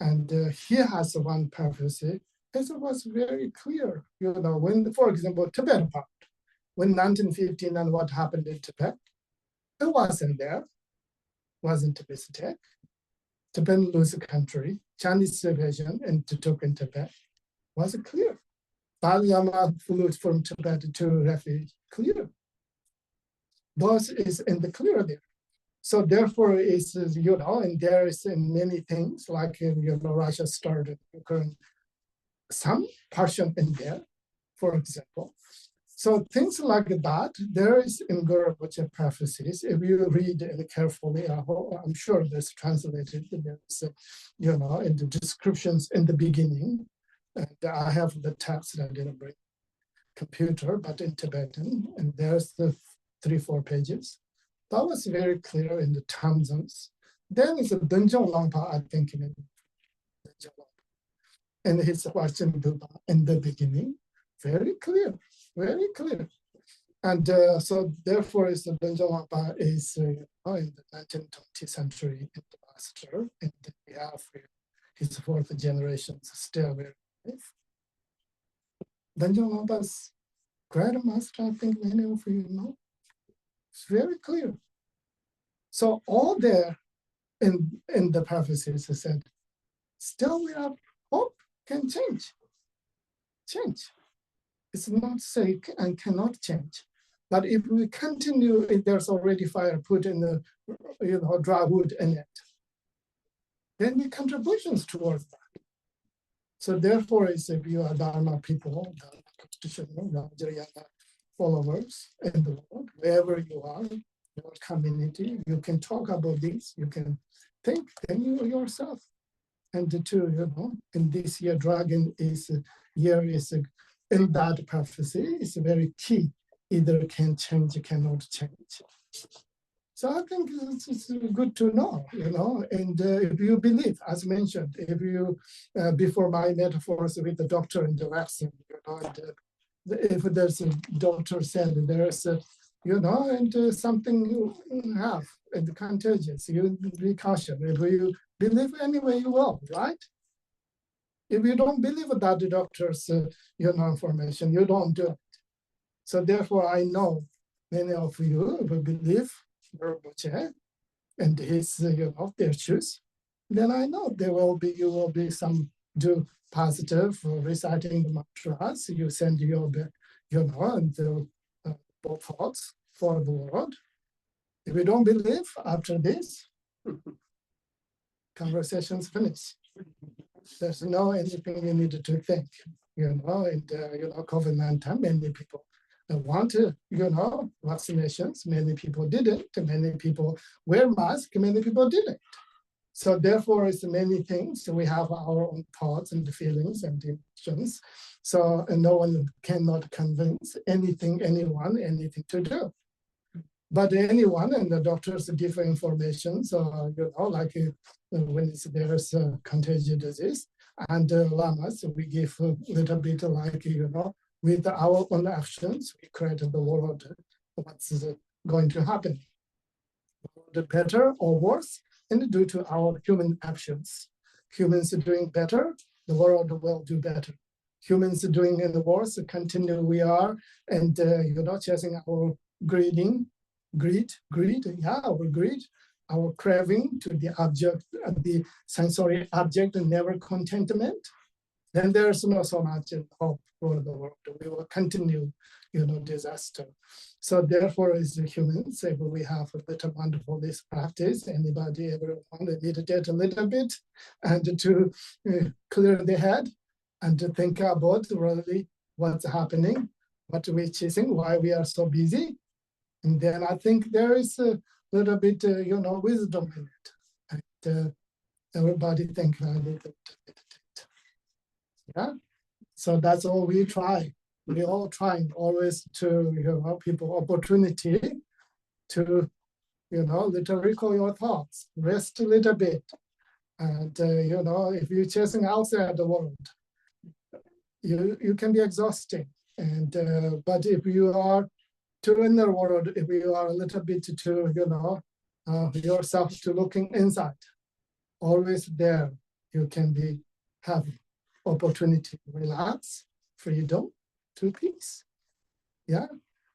And he has one prophecy. It was very clear, when, for example, Tibet part, when 1915 and what happened in Tibet, it wasn't there. Wasn't a mistake. Tibet lose the country, Chinese invasion took in Tibet was clear. Dalai Lama flew from Tibet to refuge, clear. Those is in the clear there. So therefore is, and there is many things like, Russia started Ukraine, some portion in there, for example. So things like that, there is in Guru Rinpoche prophecies. If you read it carefully, I'm sure there's translated. There's, in the descriptions in the beginning. And I have the text. I didn't bring computer, but in Tibetan, and there's the 3-4 pages. That was very clear in the Tamzons. Then it's a Dunjong Longpa, I think, in Dunjong Longpa, and his Wajin Buddha in the beginning, very clear. Very clear. And so therefore is the Dunjong Lapa is in the 19th century in the master, and we have his fourth generation still very alive. Dunjong Lapa's great master, I think many of you know. It's very clear. So all there in the prophecies is said, still we have hope can change. It's not sick and cannot change. But if we continue, if there's already fire put in the, dry wood in it, then the contributions towards that. So therefore, if you are Dharma people, Dharma practitioners, followers in the world, wherever you are, your community, you can talk about this, you can think, then you yourself. And the two, in this year, dragon is in that prophecy is very key. Either can change, cannot change. So I think it's good to know, and if you believe, as mentioned, if you, before my metaphors with the doctor and the vaccine, and, if there's a doctor said there's a, and something you have, and contagious, you be cautious. If you believe anyway, you will, right? If you don't believe that the doctor's, information, you don't do it. So therefore, I know many of you will believe Rinpoche and his, their shoes. Then I know you will be some do positive reciting the mantras. You send your, and the thoughts for the world. If you don't believe after this, conversation's finished. There's no anything you need to think, and COVID-19, many people want to, vaccinations, many people didn't, many people wear masks, many people didn't. So therefore, it's many things. We have our own thoughts and feelings and emotions. So and no one cannot convince anyone, anything to do. But anyone and the doctors give information. So, like when there's a contagious disease and lamas, we give a little bit like, with our own actions, we create the world, what's going to happen. The better or worse, and due to our human actions. Humans are doing better, the world will do better. Humans are doing in the worse, continue we are, and chasing our greed, our craving to the object, the sensory object, and never contentment. then there's not so much hope for the world. We will continue, disaster. So therefore, as humans, if we have a little wonderful this practice, anybody ever want to meditate a little bit and to clear the head and to think about really what's happening, what we're chasing, why we are so busy. And then I think there is a little bit, wisdom in it. And everybody think I need to meditate. Yeah. So that's all we try. We all trying always to people opportunity to little recall your thoughts, rest a little bit, and if you're chasing outside the world, you can be exhausting. And but if you are to inner world, if you are a little bit to yourself to looking inside, always there you can have opportunity to relax, freedom, to peace. Yeah.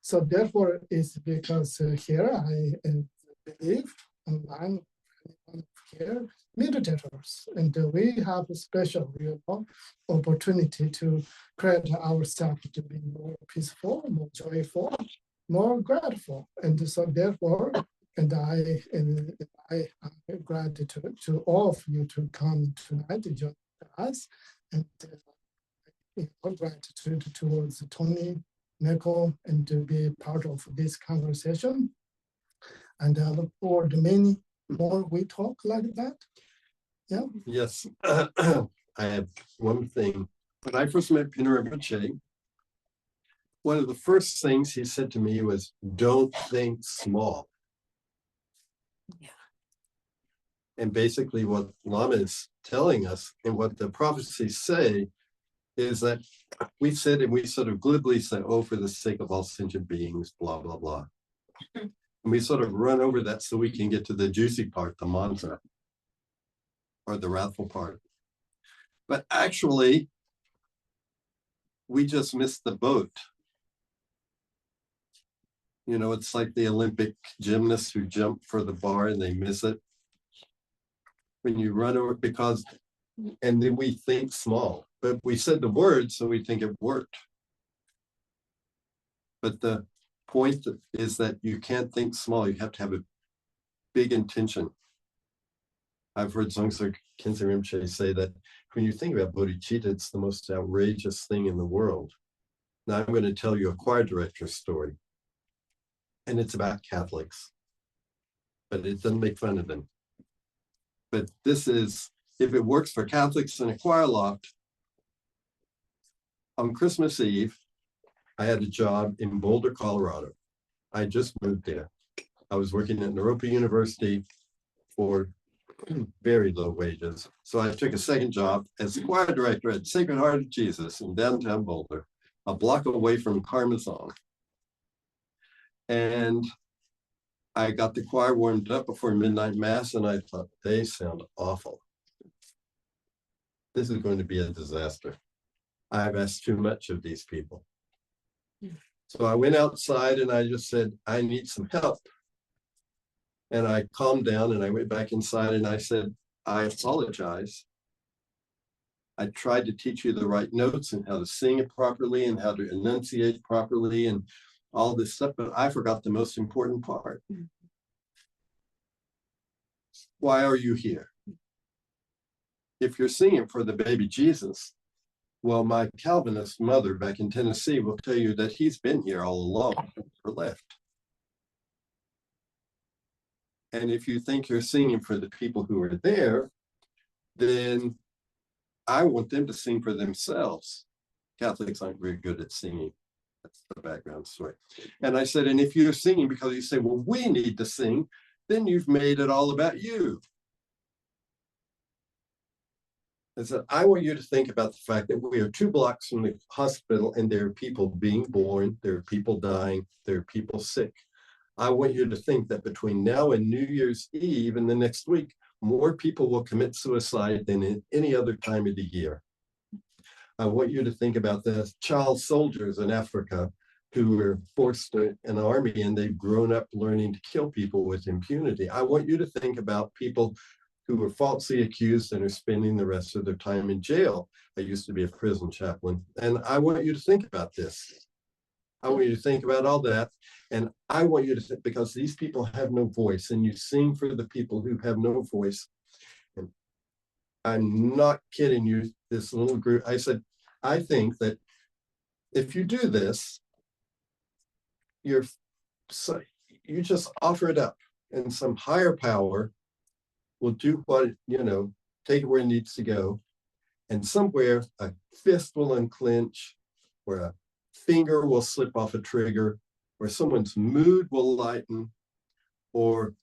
So therefore, it's because here I believe online here meditators, and we have a special opportunity to create ourselves to be more peaceful, more joyful, more grateful. And so therefore, and I am gratitude to all of you to come tonight to join us, and gratitude towards Tony, Nicole, and to be part of this conversation. And I look forward to many more we talk like that. Yeah. Yes. I have one thing. When I first met Rinpoche, one of the first things he said to me was, don't think small. Yeah. And basically what Lama is telling us and what the prophecies say is that we said, and we sort of glibly say, oh, for the sake of all sentient beings, blah, blah, blah. And we sort of run over that so we can get to the juicy part, the mantra, or the wrathful part. But actually, we just missed the boat. It's like the Olympic gymnasts who jump for the bar and they miss it. When you run over, and then we think small, but we said the word, so we think it worked. But the point is that you can't think small. You have to have a big intention. I've heard Zangpo Khyentse Rinpoche say that when you think about bodhicitta, it's the most outrageous thing in the world. Now I'm going to tell you a choir director story. And it's about Catholics. But it doesn't make fun of them. But this is, if it works for Catholics in a choir loft, on Christmas Eve, I had a job in Boulder, Colorado. I just moved there. I was working at Naropa University for very low wages. So I took a second job as a choir director at Sacred Heart of Jesus in downtown Boulder, a block away from Parmesan. And I got the choir warmed up before midnight mass, and I thought, they sound awful. This is going to be a disaster. I've asked too much of these people. So I went outside and I just said, I need some help. And I calmed down and I went back inside and I said, I apologize. I tried to teach you the right notes and how to sing it properly and how to enunciate properly and all this stuff, but I forgot the most important part. Why are you here? If you're singing for the baby Jesus, well, my Calvinist mother back in Tennessee will tell you that he's been here all along, never left. And if you think you're singing for the people who are there, then I want them to sing for themselves. Catholics aren't very good at singing. That's the background story. And I said, and if you're singing because you say, well, we need to sing, then you've made it all about you. I said, I want you to think about the fact that we are 2 blocks from the hospital and there are people being born, there are people dying, there are people sick. I want you to think that between now and New Year's Eve and the next week, more people will commit suicide than in any other time of the year. I want you to think about the child soldiers in Africa who were forced to an army and they've grown up learning to kill people with impunity. I want you to think about people who were falsely accused and are spending the rest of their time in jail. I used to be a prison chaplain, and I want you to think about this. I want you to think about all that, and I want you to think, because these people have no voice, and you sing for the people who have no voice. And I'm not kidding you, this little group, I said, I think that if you do this, you just offer it up, and some higher power will do what, take it where it needs to go. And somewhere a fist will unclench, or a finger will slip off a trigger, or someone's mood will lighten, or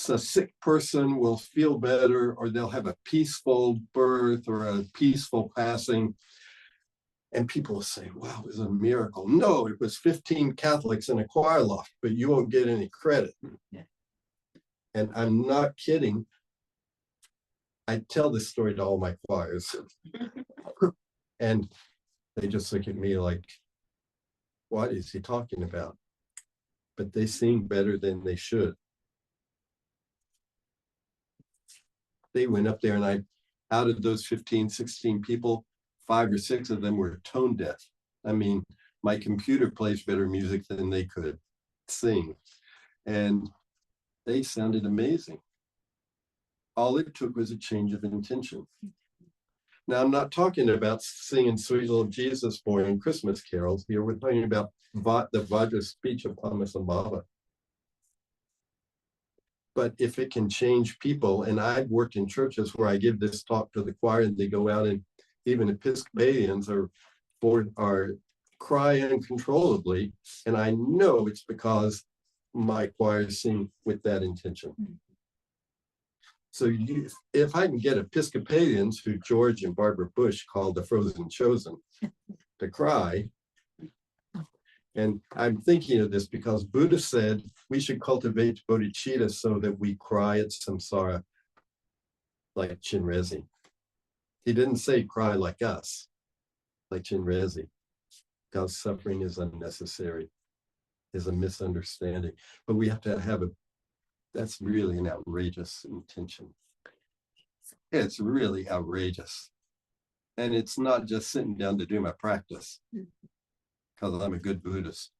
a sick person will feel better, or they'll have a peaceful birth or a peaceful passing. And people will say, wow, it was a miracle. No, it was 15 Catholics in a choir loft, but you won't get any credit. Yeah. And I'm not kidding. I tell this story to all my choirs. And they just look at me like, what is he talking about? But they sing better than they should. They went up there, and out of those 15, 16 people, 5 or 6 of them were tone deaf. I mean, my computer plays better music than they could sing. And they sounded amazing. All it took was a change of intention. Now, I'm not talking about singing Sweet Little Jesus Boy and Christmas carols here. We're talking about the Vajra speech of Padmasambhava. But if it can change people, and I've worked in churches where I give this talk to the choir, and they go out, and even Episcopalians are cry uncontrollably, and I know it's because my choirs sing with that intention. So if I can get Episcopalians, who George and Barbara Bush called the frozen chosen, to cry, and I'm thinking of this because Buddha said we should cultivate bodhicitta so that we cry at samsara like Chinrezi. He didn't say cry like us, like Chinrezi, because suffering is unnecessary, is a misunderstanding. But we have to have that's really an outrageous intention. It's really outrageous. And it's not just sitting down to do my practice, because I'm a good Buddhist.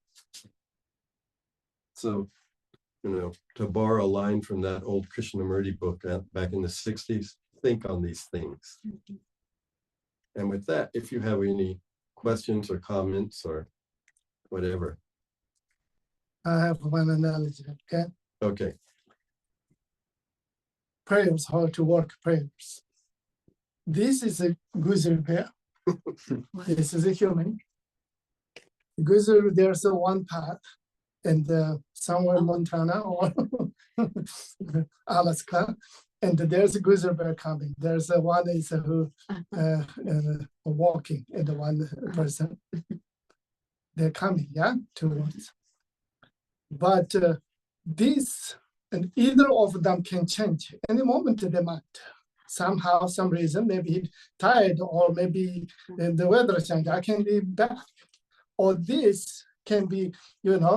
So, to borrow a line from that old Krishnamurti book back in the 60s, think on these things. And with that, if you have any questions or comments or whatever. I have one analogy, okay? Okay. Prayers, how to work prayers. This is a guzar bear. This is a human. Guzar, there's a one path, and somewhere in Montana or Alaska, and there's a guzar bear coming. There's a one is who walking, and the one person. They're coming, towards. But this, and either of them can change any moment they might. Somehow, some reason, maybe he's tired, or maybe the weather change, I can be back. Or this can be,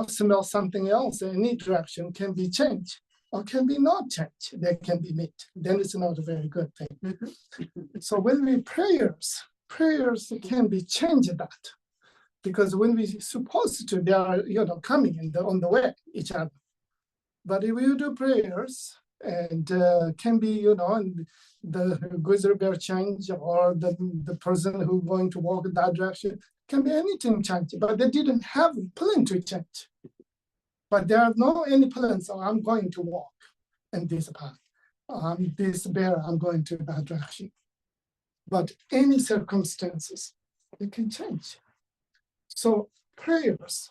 smell something else, any direction can be changed, or can be not changed. They can be met. Then it's not a very good thing. So when we prayers can be changed that. Because when we supposed to, they are, coming on the way, each other. But if you do prayers, and can be, and the guzar bear change, or the person who going to walk in that direction, can be anything change, but they didn't have a plan to change. But there are no any plans, so I'm going to walk in this path. This bear, I'm going to that direction. But any circumstances, it can change. So prayers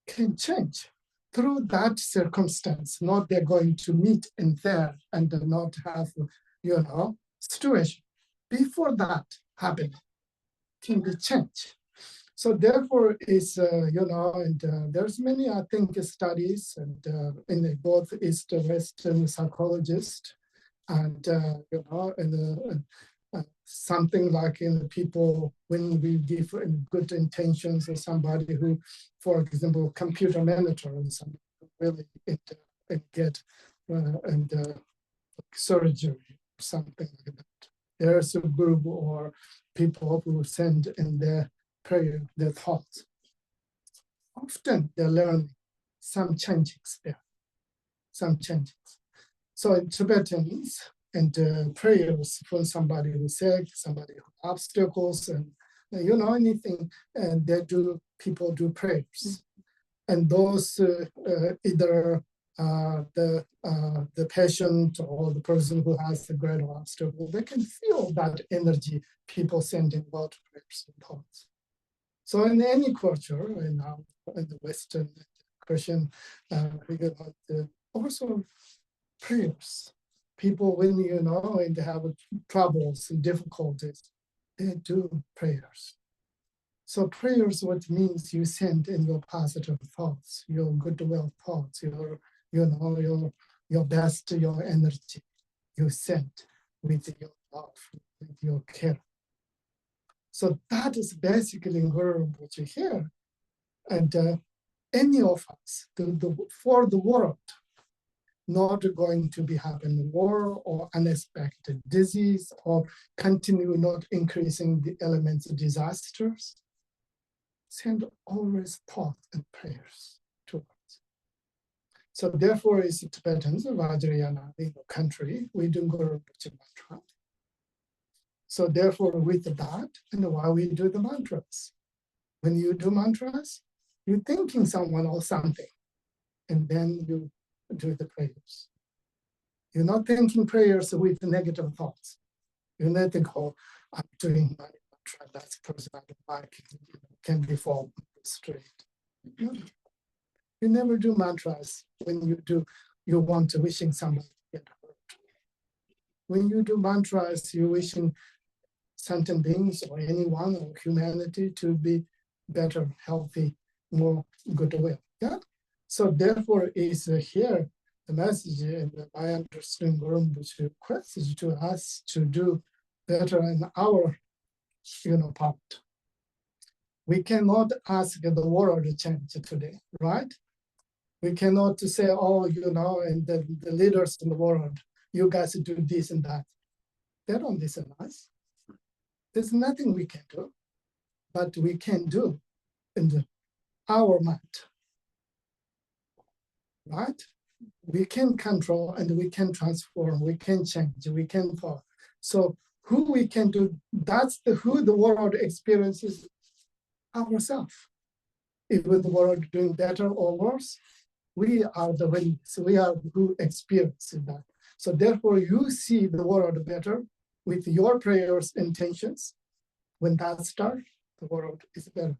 can change through that circumstance, not they're going to meet in there and not have, situation. Before that happen, can be changed. So therefore, it's, and there's many, I think, studies, and in both East and Western psychologists, and, something like in people, when we give good intentions, or somebody who, for example, computer manager, and somebody really get surgery, something like that. There's a group or people who send in their prayer, their thoughts. Often they learn some changes there, some changes. So in Tibetans and prayers for somebody who's sick, somebody who obstacles, and anything, and people do prayers, and those either the patient or the person who has the great obstacle, they can feel that energy people sending about prayers and thoughts. So in any culture, in the Western Christian, also prayers. People, when and they have troubles and difficulties, they do prayers. So prayers, what means you send in your positive thoughts, your goodwill thoughts, your best, your energy, you send with your love, with your care. So that is basically Guru Rinpoche here. And any of us, for the world, not going to be having war or unexpected disease or continue not increasing the elements of disasters, send always thoughts and prayers to us. So therefore, as Tibetans, Vajrayana, country, we do Guru Rinpoche mantra. So therefore, with that, and why we do the mantras. When you do mantras, you're thinking someone or something, and then you do the prayers. You're not thinking prayers with negative thoughts. You're not thinking, oh, I'm doing my mantra, that's person I don't like, can be fall straight. No. You never do mantras when you want to wishing someone to get hurt. When you do mantras, you're wishing sentient beings or anyone or humanity to be better, healthy, more goodwill. Yeah. So therefore, is here the message, and I understand Guru Rinpoche request to us to do better in our, part. We cannot ask the world to change today, right? We cannot say, oh, and the leaders in the world, you guys do this and that. They don't listen to us. There's nothing we can do, but we can do in our mind, right? We can control and we can transform, we can change, we can follow. So who we can do, that's who the world experiences ourselves. If the world doing better or worse, we are the winners, we are who experience that. So therefore you see the world better with your prayers, intentions. When that starts, the world is better.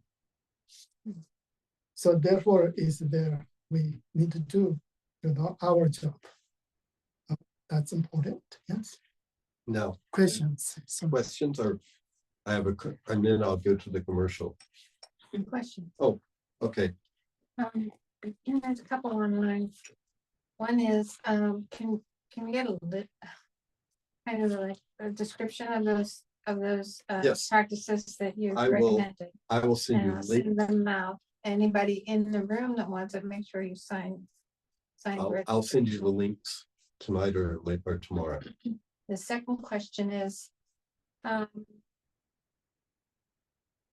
So therefore is there, we need to do our job. That's important, yes? Now, Questions? questions or and then I'll go to the commercial. Good question. Oh, okay. There's a couple online. One is, can we get kind of like a description of those Yes. practices that you I recommended? will send And you I'll the link. send them out. Anybody in the room that wants it, make sure you sign. I'll send you the links tonight or tomorrow. The second question is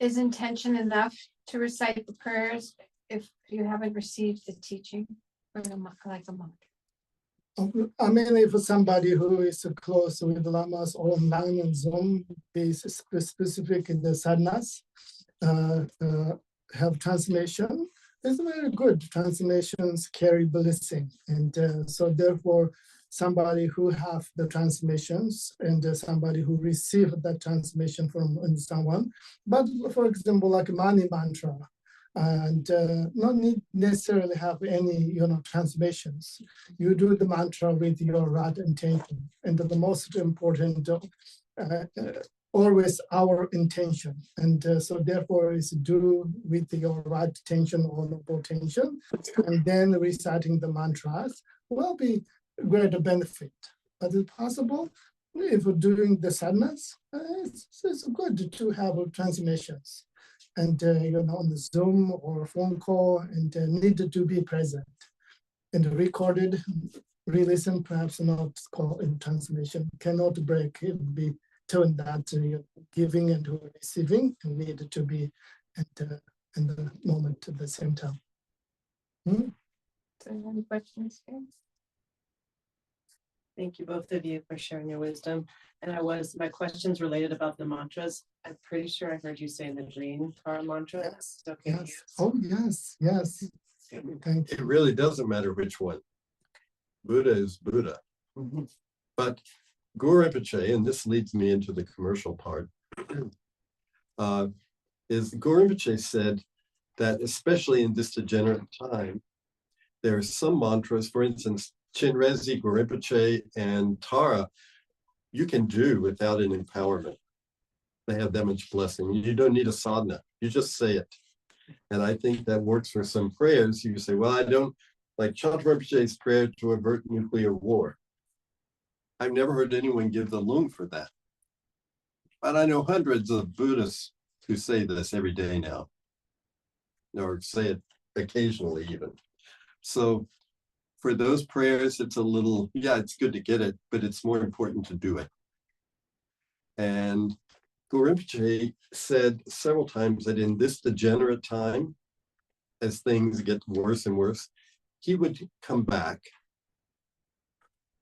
intention enough to recite the prayers if you haven't received the teaching from like a monk? I mean, if somebody who is close with the Lamas or online and Zoom is specific in the sadhanas, have translation, it's very good. Translations carry blessing. And so therefore, somebody who have the transmissions and somebody who received that transmission from someone, but for example, like money mantra, and not necessarily have any transmissions. You do the mantra with your right intention, and the most important always our intention, and so therefore is do with your right intention or noble intention, and then reciting the mantras will be greater benefit. But it's possible if we're doing the sadness, it's good to have transmissions. And on the Zoom or phone call, and needed to be present and recorded. relation, perhaps not called in translation, cannot break. It would be told that giving and receiving need to be at in the moment at the same time. So any questions here? Thank you, both of you, for sharing your wisdom. And my question's related about the mantras. I'm pretty sure I heard you say the dream Tara mantra. Yes. Okay. Yes. Oh, yes. Yes. Thank It you. really doesn't matter which one. Buddha is Buddha. But Guru Rinpoche, and this leads me into the commercial part, is Guru Rinpoche said that especially in this degenerate time, there are some mantras, for instance, Chinrezi, Guru Rinpoche, and Tara, you can do without an empowerment. They have that much blessing. You don't need a sadhana. You just say it. And I think that works for some prayers. You say, well, I don't, like Chantra Rinpoche's prayer to avert nuclear war. I've never heard anyone give the lung for that. But I know hundreds of Buddhists who say this every day now, or say it occasionally even. So for those prayers, it's a little, yeah, it's good to get it, but it's more important to do it. And Guru Rinpoche said several times that in this degenerate time, as things get worse and worse, he would come back.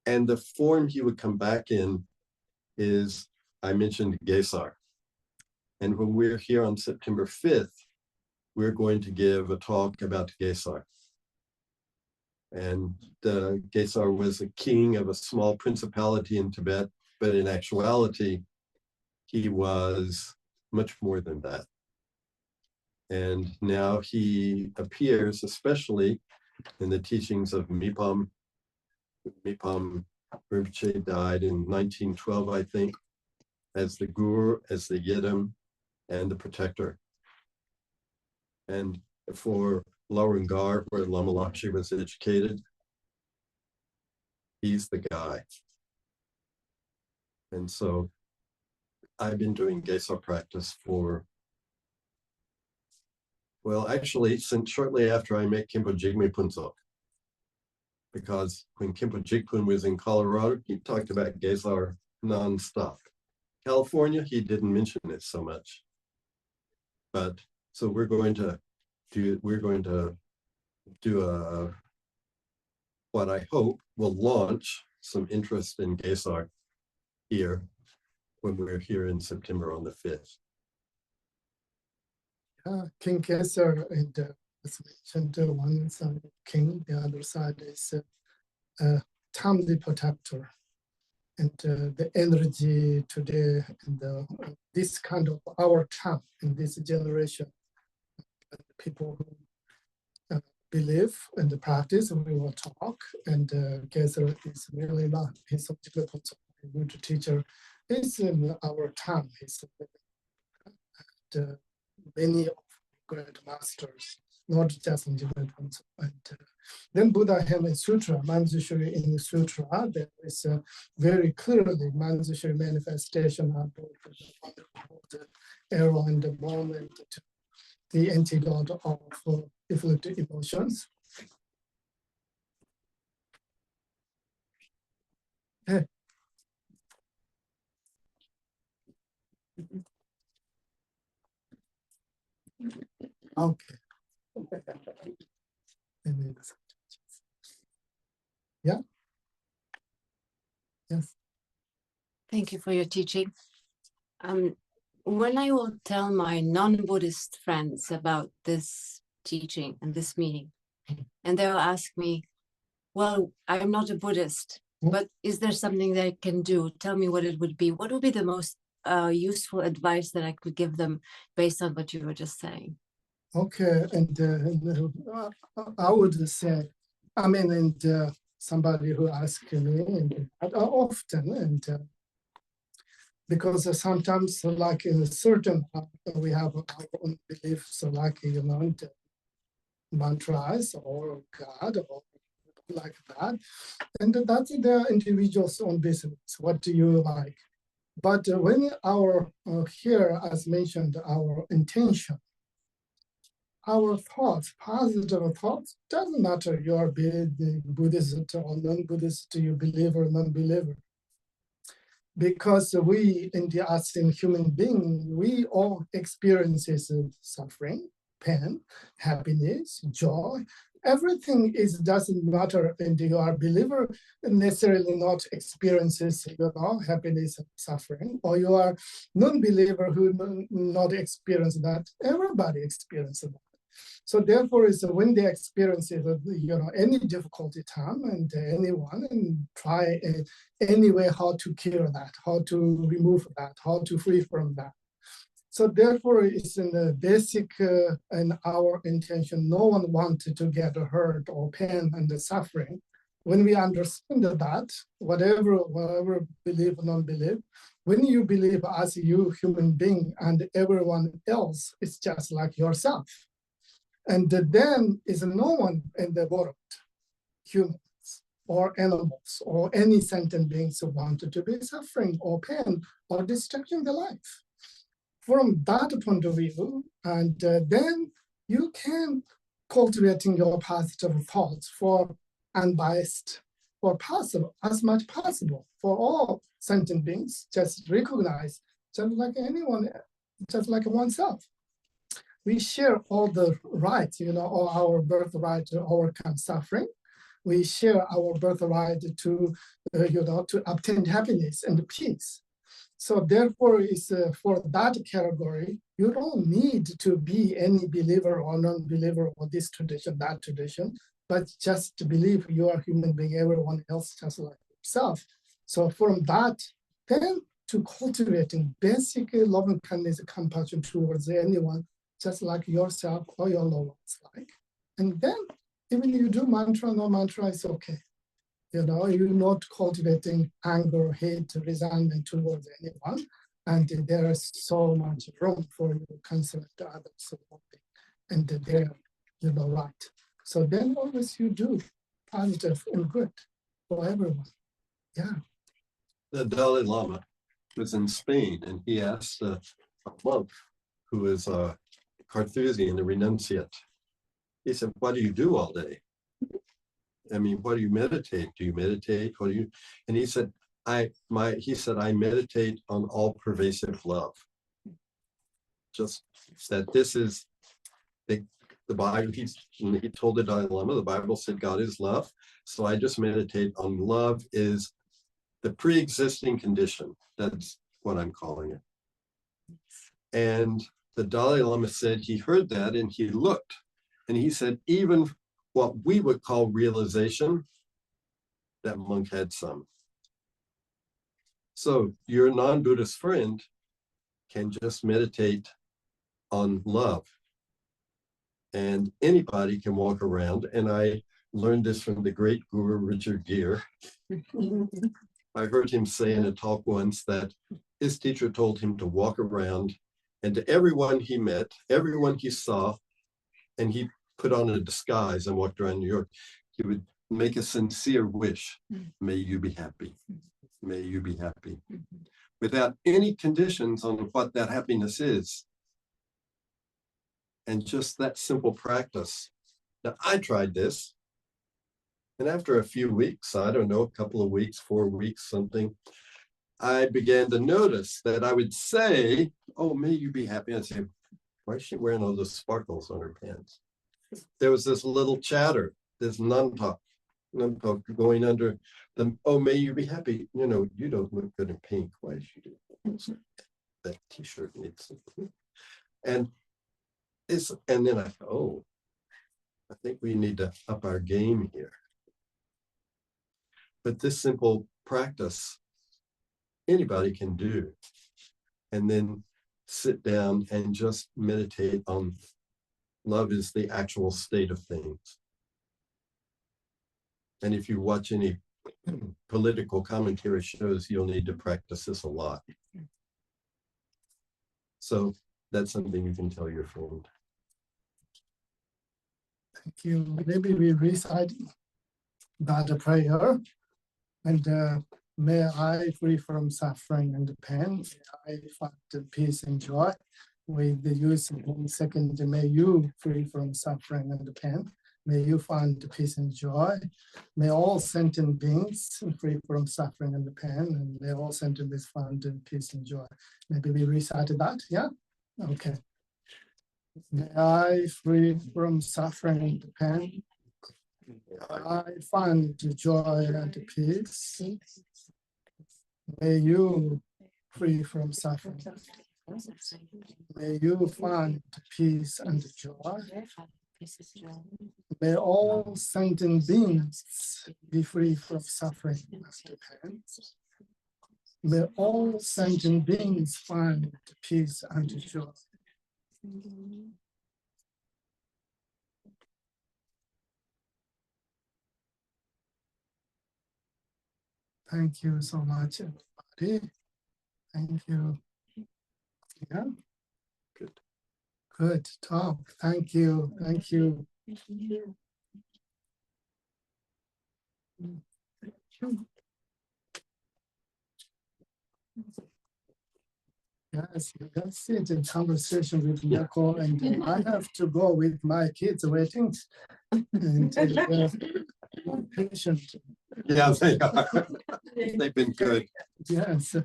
And the form he would come back in is, I mentioned Gesar. And when we're here on September 5th, we're going to give a talk about Gesar. And Gesar was a king of a small principality in Tibet, but in actuality, he was much more than that. And now he appears, especially in the teachings of Mipam. Mipam Rinpoche died in 1912, I think, as the guru, as the yidam, and the protector. And for Larangar, where Lama Lakshey was educated, he's the guy. And so I've been doing Gesar practice for, well, actually, since shortly after I met Khenpo Jigme Punso. Because when Khenpo Jigpun was in Colorado, he talked about Gesar nonstop. California, he didn't mention it so much. But so we're going to do a, what I hope will launch some interest in Gesar here when we're here in September on the 5th. King Gesar, and as mentioned, one side king, the other side is time the protector. And the energy today and this kind of our time in this generation, people who believe and practice, we will talk. And Gesar is really not, he's a good teacher. It's in our time. He's many of great masters, not just in Tibetan. And then Buddha have a sutra, Manjushri in the sutra, there is very clearly Manjushri manifestation of the arrow and the moment, the antidote of afflicted emotions. Okay. Okay. Yeah. Yes. Thank you for your teaching. When I will tell my non-Buddhist friends about this teaching and this meeting, and they'll ask me, well, I'm not a Buddhist, but is there something that I can do? Tell me what it would be. What would be the most useful advice that I could give them based on what you were just saying? Okay, and I would say, I mean, and somebody who asked me and often, and because sometimes, like in a certain, we have our own beliefs, like you know, mantras or God or like that, and that's their individual's own business. What do you like? But when our here, as mentioned, our intention. our thoughts, positive thoughts, doesn't matter you are Buddhist or non-Buddhist, you believe or non-believer. Because we, us in human being, we all experiences suffering, pain, happiness, joy. Everything doesn't matter, and you are believer necessarily not experiences, happiness and suffering, or you are non-believer who not experience that. Everybody experiences that. So therefore, is when they experience any difficulty time, and anyone and try any way how to cure that, how to remove that, how to free from that. So therefore, it's in the basic and our intention. No one wanted to get hurt or pain and the suffering. When we understand that, whatever believe or non-believe, when you believe as you human being and everyone else is just like yourself. And then is no one in the world, humans or animals or any sentient beings who wanted to be suffering or pain or destruction their life. From that point of view, and then you can cultivating your positive thoughts for unbiased, for possible, as much possible for all sentient beings, just recognize, just like anyone, just like oneself. We share all the rights, all our birthright to overcome suffering. We share our birthright to, to obtain happiness and peace. So therefore, is for that category, you don't need to be any believer or non-believer or this tradition, that tradition, but just to believe you are a human being, everyone else just like yourself. So from that, then to cultivating basic loving kindness, compassion towards anyone, just like yourself or your loved ones like. And then even you do mantra, no mantra, it's okay. You're not cultivating anger, hate, resentment towards anyone. And there is so much room for you to consider others. And they're, right. So then always you do positive and good for everyone. Yeah. The Dalai Lama was in Spain, and he asked a monk who is a Carthusian, a renunciate. He said, "What do you do all day? I mean, what do you meditate? Do you meditate? What do you?" And he said, I meditate on all pervasive love. Just that this is the Bible. He told the Dalai Lama, the Bible said God is love. So I just meditate on love is the pre-existing condition. That's what I'm calling it. And the Dalai Lama said he heard that and he looked and he said, even what we would call realization, that monk had some. So your non-Buddhist friend can just meditate on love. And anybody can walk around. And I learned this from the great Guru Richard Gere. I heard him say in a talk once that his teacher told him to walk around and to everyone he met, everyone he saw, and he put on a disguise and walked around New York, he would make a sincere wish, may you be happy, may you be happy, without any conditions on what that happiness is. And just that simple practice. Now, I tried this, and after a few weeks, I don't know, a couple of weeks, 4 weeks, something, I began to notice that I would say, oh, may you be happy. I'd say, why is she wearing all those sparkles on her pants? There was this little chatter, this non-talk going under the, oh, may you be happy. You don't look good in pink. Why is she doing that t-shirt needs something? And then I thought, oh, I think we need to up our game here. But this simple practice, anybody can do. And then sit down and just meditate on love is the actual state of things. And if you watch any political commentary shows, you'll need to practice this a lot. So that's something you can tell your friend. Thank you. Maybe we recite that prayer. And may I free from suffering and pain. May I find peace and joy. with the use of the second, may you free from suffering and pain. May you find peace and joy. May all sentient beings free from suffering and pain, and may all sentient beings find peace and joy. Maybe we recited that, yeah? Okay. May I free from suffering and pain. I find joy and peace. May you free from suffering. May you find peace and joy. May all sentient beings be free from suffering and pain. May all sentient beings find peace and joy. Thank you so much, everybody. Thank you. Yeah. Good. Good talk. Thank you. Thank you. Yes, that's it. In conversation with Yako, and I have to go with my kids waiting. And patient. Yeah, they are. They've been good. Yes.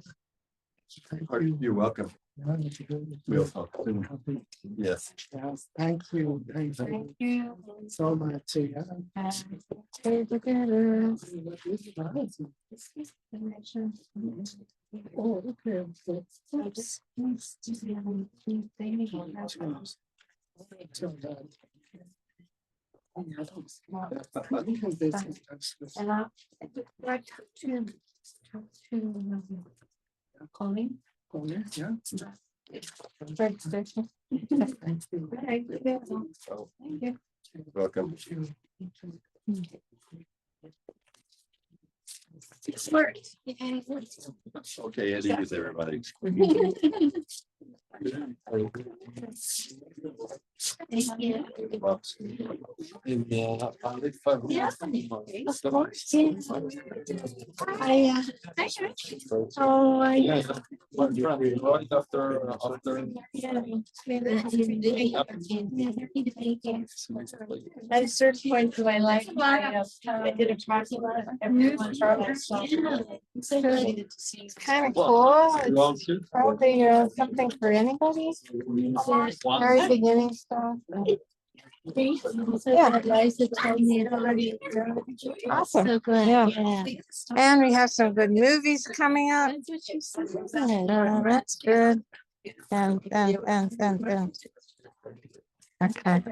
Thank you. You're welcome. We'll talk soon. Yes. Yes, thank you. Thank Thank you you. so much. Yeah. Stay together. Oh, okay. Oops. And I talked to Colleen. Yeah. Registration. Thank you. Welcome. It's worked. Okay, at ease, everybody. Thank you. Yeah. Yeah, of course. Right after At a certain point in my life, I did a practice. It's kind of cool. It's probably something for anybody. Very beginning stuff. Yeah. Awesome. So good. Yeah. And we have some good movies coming up. That's good. And. Okay.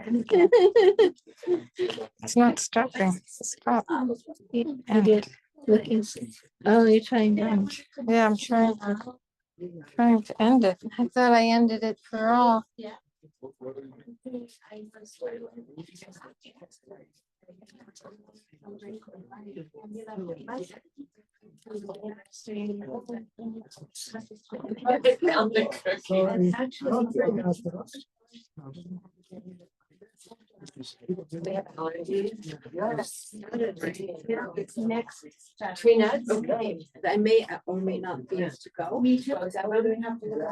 It's not stopping. Stop. And, oh, you're trying to. Yeah, I'm trying to end it. I thought I ended it for all. Yeah. Next, tree nuts. Okay, I may or may not be able to go. Me too. Is that where we have to go?